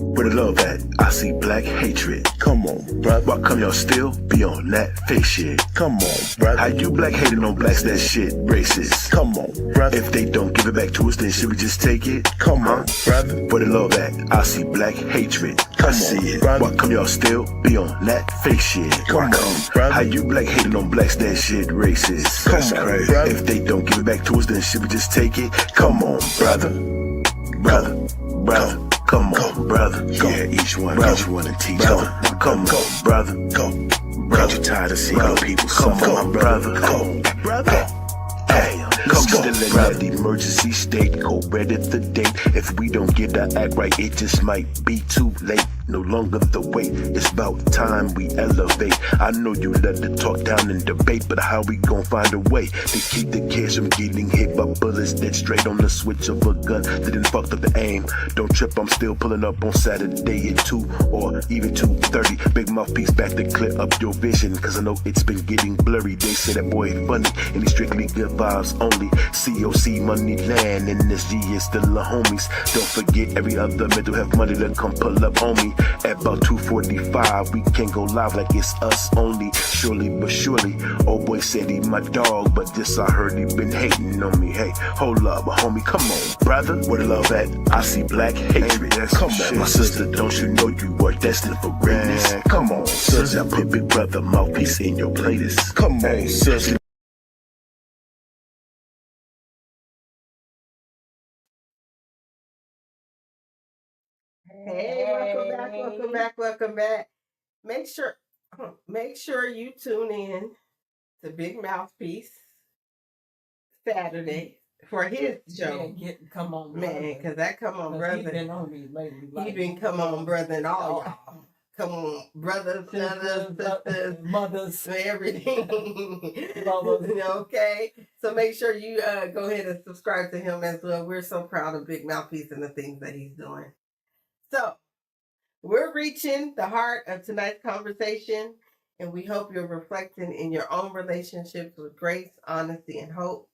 Where the love at? I see black hatred. Come on, bruh. Why come y'all still be on that fake shit? Come on, bruh. How you black hating on blacks? That shit racist. Come on, bruh. If they don't give it back to us, then should we just take it? Come on, brother. Where the love at? I see black hatred. Come on, brother. Why come y'all still be on that fake shit? Come on, brother. How you black hating on blacks? That shit racist. That's crazy. If they don't give it back to us, then should we just take it? Come on, brother. Brother. Come on, brother. Go. Yeah, each one and teach one. Come on, brother. Go. Brother, you tired of seeing people suffer, my brother. Go, brother. Hey, come on, still in that emergency state. Go ready the date. If we don't get our act right, it just might be too late. No longer the wait, it's about time we elevate. I know you love to talk down and debate, but how we gon' find a way to keep the kids from getting hit by bullets dead straight on the switch of a gun that didn't fuck up the aim? Don't trip, I'm still pulling up on Saturday at 2 or even 2:30. Big mouthpiece back to clear up your vision, cause I know it's been getting blurry. They say that boy funny and he's strictly good vibes only. COC money land and this G is still a homies. Don't forget every other mental health money to come pull up on me. At about 2:45, we can go live like it's us only. Surely but surely, old boy said he my dog, but this I heard he been hating on me. Hey, hold up, homie, come on, brother. Where the love at? I see black hatred. Come on, my sister, don't you know you are destined for greatness? Come on, sis, I put big brother mouthpiece in your playlist. Come on, sis. Hey, welcome back. Make sure you tune in to Big Mouthpiece Saturday for his show. Come on, man, because that come on, brother. He been on me lately. He been come on, brother, and all y'all. Come on, brothers, sisters, mothers, everything. lovers. Okay, so make sure you go ahead and subscribe to him as well. We're so proud of Big Mouthpiece and the things that he's doing. So we're reaching the heart of tonight's conversation, and we hope you're reflecting in your own relationships with grace, honesty, and hope.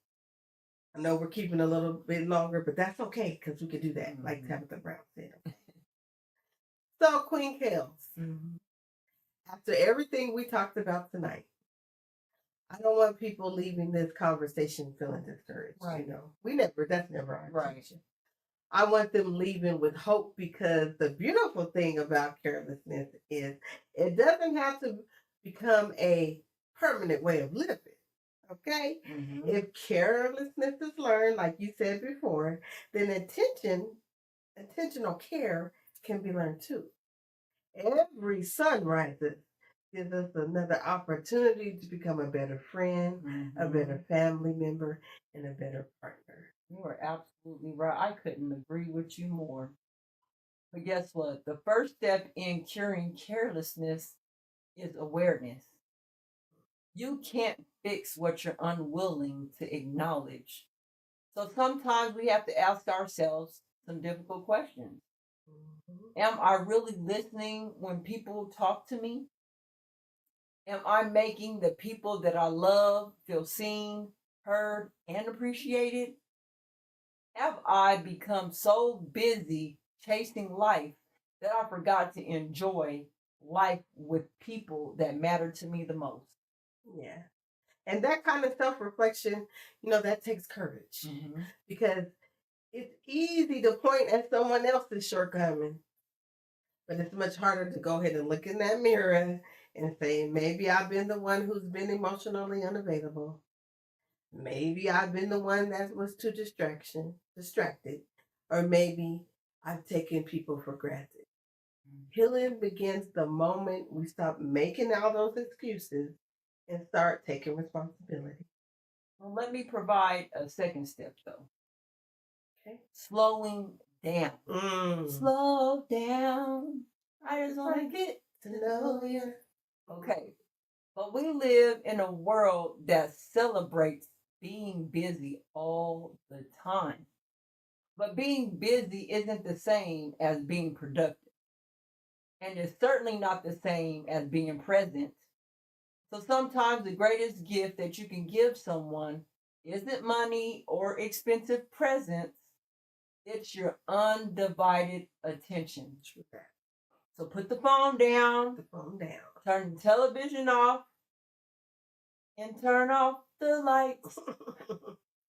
I know we're keeping a little bit longer, but that's okay because we can do that, like Tabitha Brown said. So, Queen Kels, after everything we talked about tonight, I don't want people leaving this conversation feeling discouraged. Right. You know, that's never our intention. I want them leaving with hope, because the beautiful thing about carelessness is it doesn't have to become a permanent way of living. Okay? If carelessness is learned, like you said before, then intentional care can be learned too. Every sunrise gives us another opportunity to become a better friend, a better family member, and a better partner. You are absolutely right. I couldn't agree with you more. But guess what? The first step in curing carelessness is awareness. You can't fix what you're unwilling to acknowledge. So sometimes we have to ask ourselves some difficult questions. Am I really listening when people talk to me? Am I making the people that I love feel seen, heard, and appreciated? Have I become so busy chasing life that I forgot to enjoy life with people that matter to me the most? Yeah. And that kind of self-reflection, that takes courage, because it's easy to point at someone else's shortcoming, but it's much harder to go ahead and look in that mirror and say, maybe I've been the one who's been emotionally unavailable. Maybe I've been the one that was too distracted, or maybe I've taken people for granted. Healing begins the moment we stop making all those excuses and start taking responsibility. Well, let me provide a second step, though. Okay. Slowing down. Slow down. I just want to get to know you. Okay. But we live in a world that celebrates being busy all the time. But being busy isn't the same as being productive. And it's certainly not the same as being present. So sometimes the greatest gift that you can give someone isn't money or expensive presents. It's your undivided attention. So put the phone down. Turn the television off. And turn off the lights.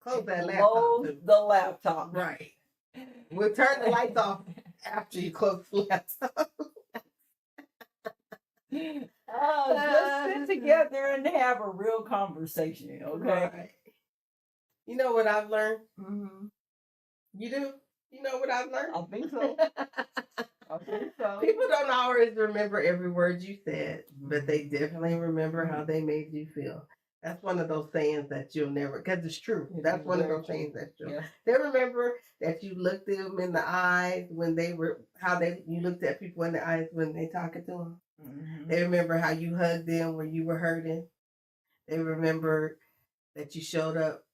Close the laptop. Right. We'll turn the lights off after you close the laptop. Just sit together and have a real conversation, okay? Right. You know what I've learned? You do? You know what I've learned? I think so. People don't always remember every word you said, but they definitely remember how they made you feel. That's one of those sayings that you'll never, because it's true. That's one of those sayings that's true. Yeah. They remember that you looked them in the eyes when you looked at people in the eyes when they talking to them. They remember how you hugged them when you were hurting. They remember that you showed up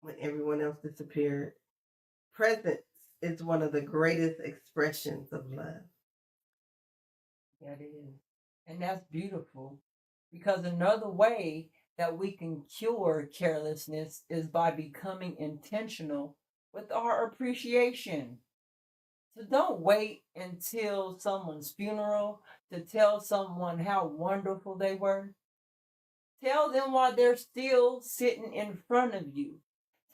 when everyone else disappeared. Presence is one of the greatest expressions of love. That is. And that's beautiful, because another way that we can cure carelessness is by becoming intentional with our appreciation. So don't wait until someone's funeral to tell someone how wonderful they were. Tell them while they're still sitting in front of you.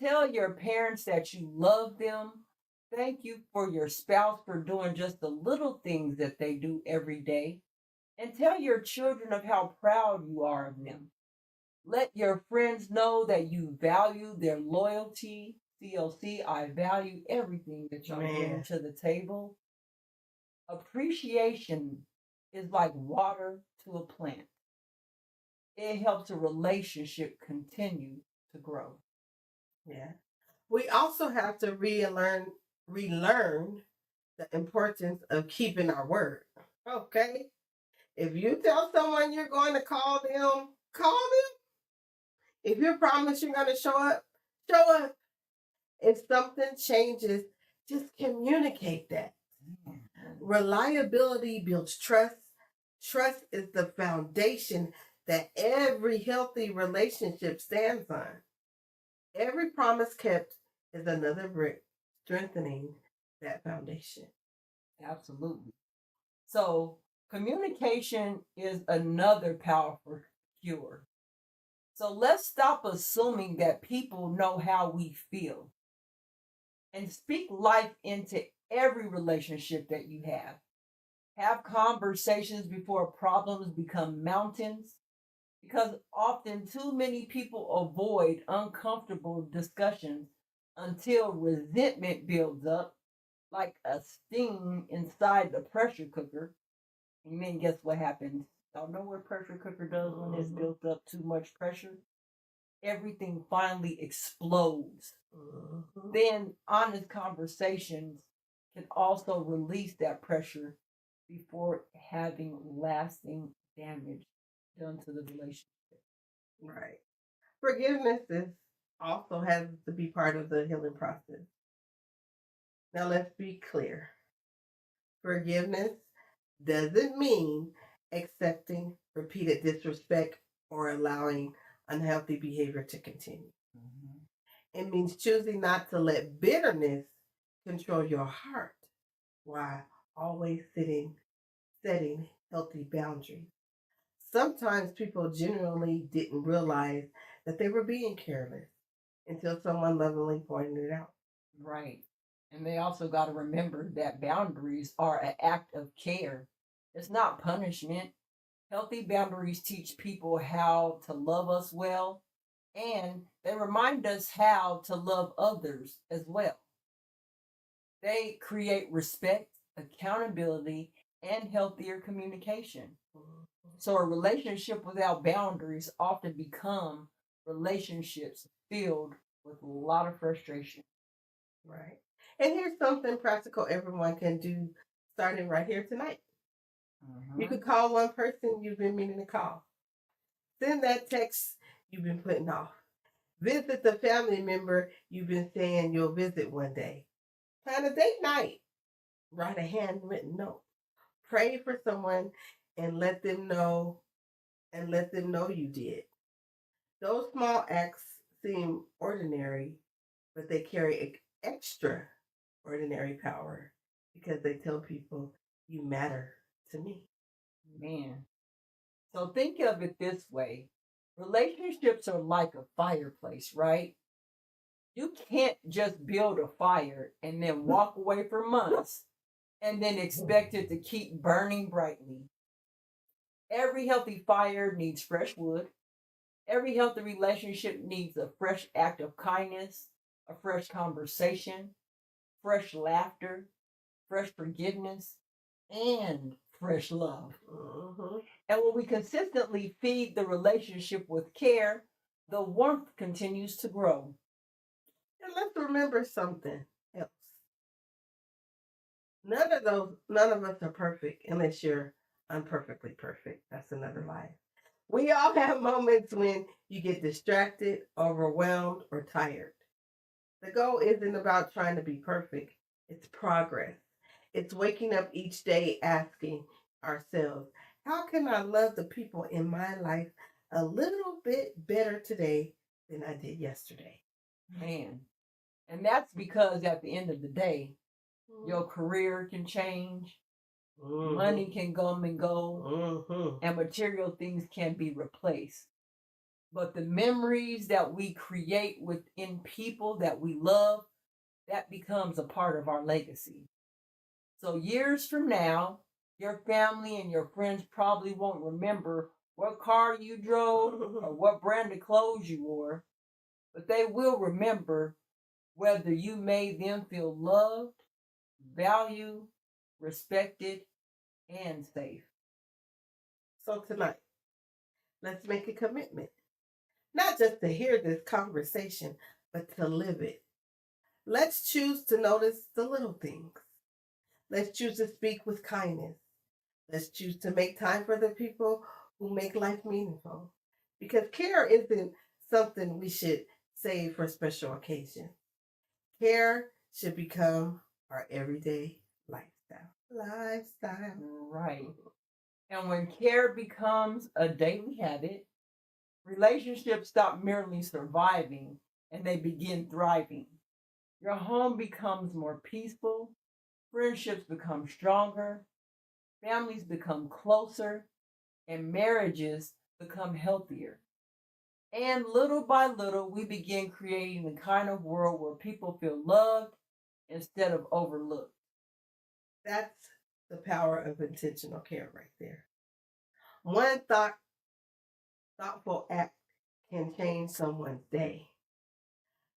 Tell your parents that you love them. Thank you for your spouse for doing just the little things that they do every day. And tell your children of how proud you are of them. Let your friends know that you value their loyalty. CLC, I value everything that y'all bring to the table. Appreciation is like water to a plant. It helps a relationship continue to grow. Yeah. We also have to relearn the importance of keeping our word. Okay? If you tell someone you're going to call them, call them. If you promise you're going to show up, show up. If something changes, just communicate that. Reliability builds trust. Trust is the foundation that every healthy relationship stands on. Every promise kept is another brick strengthening that foundation. Absolutely. So communication is another powerful cure. So let's stop assuming that people know how we feel and speak life into every relationship that you have. Have conversations before problems become mountains, because often too many people avoid uncomfortable discussions until resentment builds up like a steam inside the pressure cooker. And then guess what happens? Y'all know what pressure cooker does when it's built up too much pressure? Everything finally explodes. Then honest conversations can also release that pressure before having lasting damage done to the relationship. Right. Forgiveness also has to be part of the healing process. Now let's be clear. Forgiveness doesn't mean accepting repeated disrespect or allowing unhealthy behavior to continue. It means choosing not to let bitterness control your heart while always setting healthy boundaries. Sometimes people genuinely didn't realize that they were being careless until someone lovingly pointed it out. Right. And they also got to remember that boundaries are an act of care. It's not punishment. Healthy boundaries teach people how to love us well, and they remind us how to love others as well. They create respect, accountability, and healthier communication. So a relationship without boundaries often become relationships filled with a lot of frustration. Right. And here's something practical everyone can do starting right here tonight. You could call one person you've been meaning to call. Send that text you've been putting off. Visit the family member you've been saying you'll visit one day. Plan a date night. Write a handwritten note. Pray for someone and let them know you did. Those small acts seem ordinary, but they carry extraordinary power because they tell people you matter to me. Man. So think of it this way. Relationships are like a fireplace, right? You can't just build a fire and then walk away for months and then expect it to keep burning brightly. Every healthy fire needs fresh wood. Every healthy relationship needs a fresh act of kindness, a fresh conversation, fresh laughter, fresh forgiveness, and fresh love. And when we consistently feed the relationship with care, the warmth continues to grow. And let's remember something else. None of us are perfect unless you're unperfectly perfect. That's another lie. We all have moments when you get distracted, overwhelmed, or tired. The goal isn't about trying to be perfect. It's progress. It's waking up each day asking ourselves, how can I love the people in my life a little bit better today than I did yesterday? Man. And that's because at the end of the day, your career can change, money can come and go, and material things can be replaced. But the memories that we create within people that we love, that becomes a part of our legacy. So years from now, your family and your friends probably won't remember what car you drove or what brand of clothes you wore, but they will remember whether you made them feel loved, valued, respected, and safe. So tonight, let's make a commitment. Not just to hear this conversation, but to live it. Let's choose to notice the little things. Let's choose to speak with kindness. Let's choose to make time for the people who make life meaningful. Because care isn't something we should save for special occasions. Care should become our everyday lifestyle. Right. And when care becomes a daily habit, relationships stop merely surviving and they begin thriving. Your home becomes more peaceful, friendships become stronger, families become closer, and marriages become healthier. And little by little, we begin creating the kind of world where people feel loved instead of overlooked. That's the power of intentional care right there. One thoughtful act can change someone's day.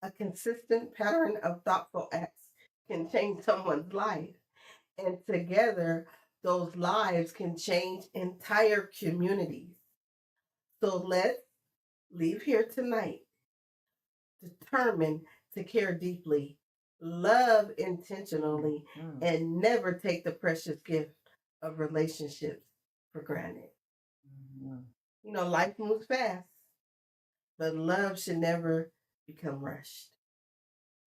A consistent pattern of thoughtful acts can change someone's life. And together, those lives can change entire communities. So let's leave here tonight determined to care deeply, love intentionally, and never take the precious gift of relationships for granted. You know, life moves fast, but love should never become rushed.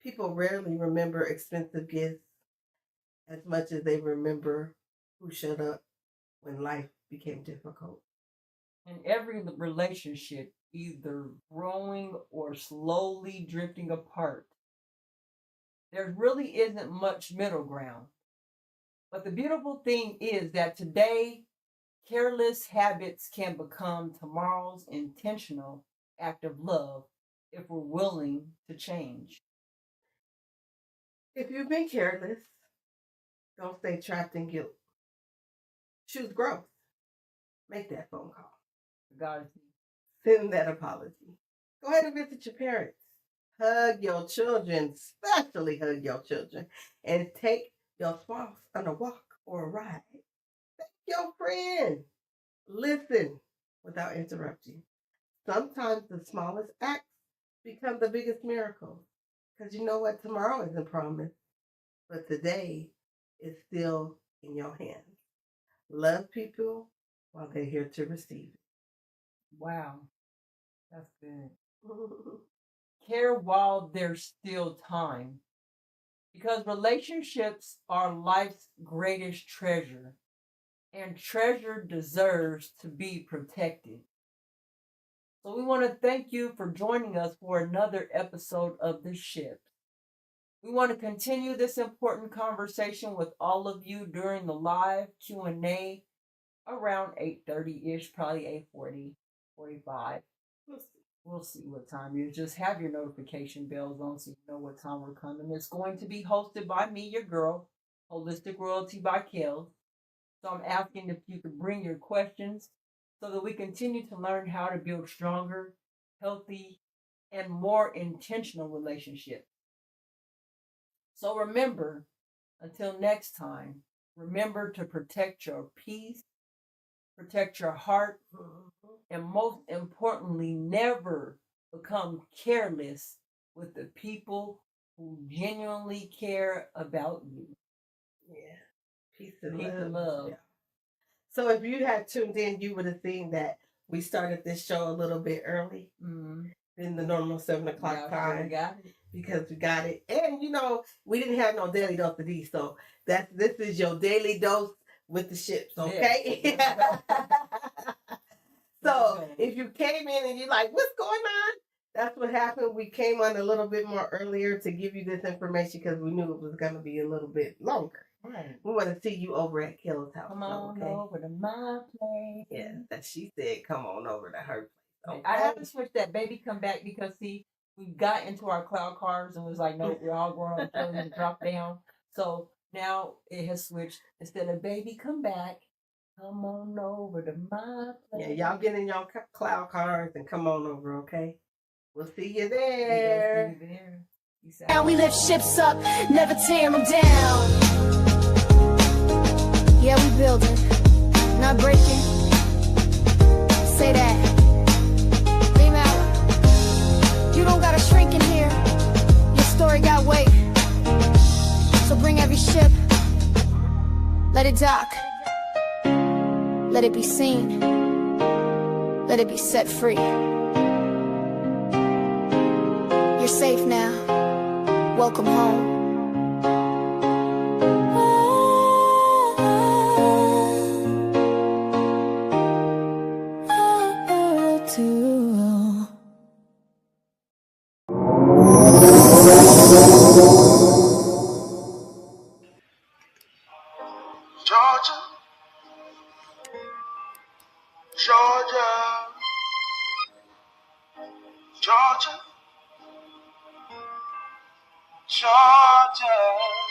People rarely remember expensive gifts as much as they remember who showed up when life became difficult. In every relationship, either growing or slowly drifting apart, there really isn't much middle ground. But the beautiful thing is that today, careless habits can become tomorrow's intentional act of love if we're willing to change. If you've been careless, don't stay trapped in guilt. Choose growth. Make that phone call. God, Send that apology. Go ahead and visit your parents. Hug your children, especially hug your children, and take your spouse on a walk or a ride. Thank your friend. Listen without interrupting. Sometimes the smallest acts become the biggest miracle. Because you know what? Tomorrow isn't promised, but today is still in your hands. Love people while they're here to receive it. wow, that's good. Care while there's still time. Because relationships are life's greatest treasure, and treasure deserves to be protected. So we want to thank you for joining us for another episode of The Shift. We want to continue this important conversation with all of you during the live Q&A around 8:30-ish, probably 8:40, 45. We'll see what time it is. Just have your notification bells on so you know what time we're coming. It's going to be hosted by me, your girl, Holistic Royalty by Kel. So I'm asking if you could bring your questions so that we continue to learn how to build stronger, healthy, and more intentional relationships. So remember, until next time, remember to protect your peace, protect your heart, and most importantly, never become careless with the people who genuinely care about you. Yeah. Peace and Peace love. and love. Yeah. So if you had tuned in, you would have seen that we started this show a little bit early than the normal 7 o'clock time. We got it. Because we got it. And, you know, we didn't have no daily dose of these. So this is your daily dose with the ships, okay? Yes. So if you came in and you're like, what's going on? That's what happened. We came on a little bit more earlier to give you this information because we knew it was going to be a little bit longer. Right. We want to see you over at Kel's house. Come on over to my place. Yeah, that she said, come on over to her place. Okay? I haven't switched that baby come back because, see, we got into our cloud cars and was like, no, we're all going on children to drop down. So now it has switched. Instead of baby come back, come on over to my place. Yeah, y'all get in your cloud cars and come on over, okay? We'll see you there. See you there. Peace out. Now we lift ships up, never tear them down. Yeah, we building, not breaking. Say that. Dream out. You don't gotta shrink in here. Your story got weight. So bring every ship. Let it dock. Let it be seen. Let it be set free. You're safe now. Welcome home. Georgia, Georgia, Georgia, Georgia.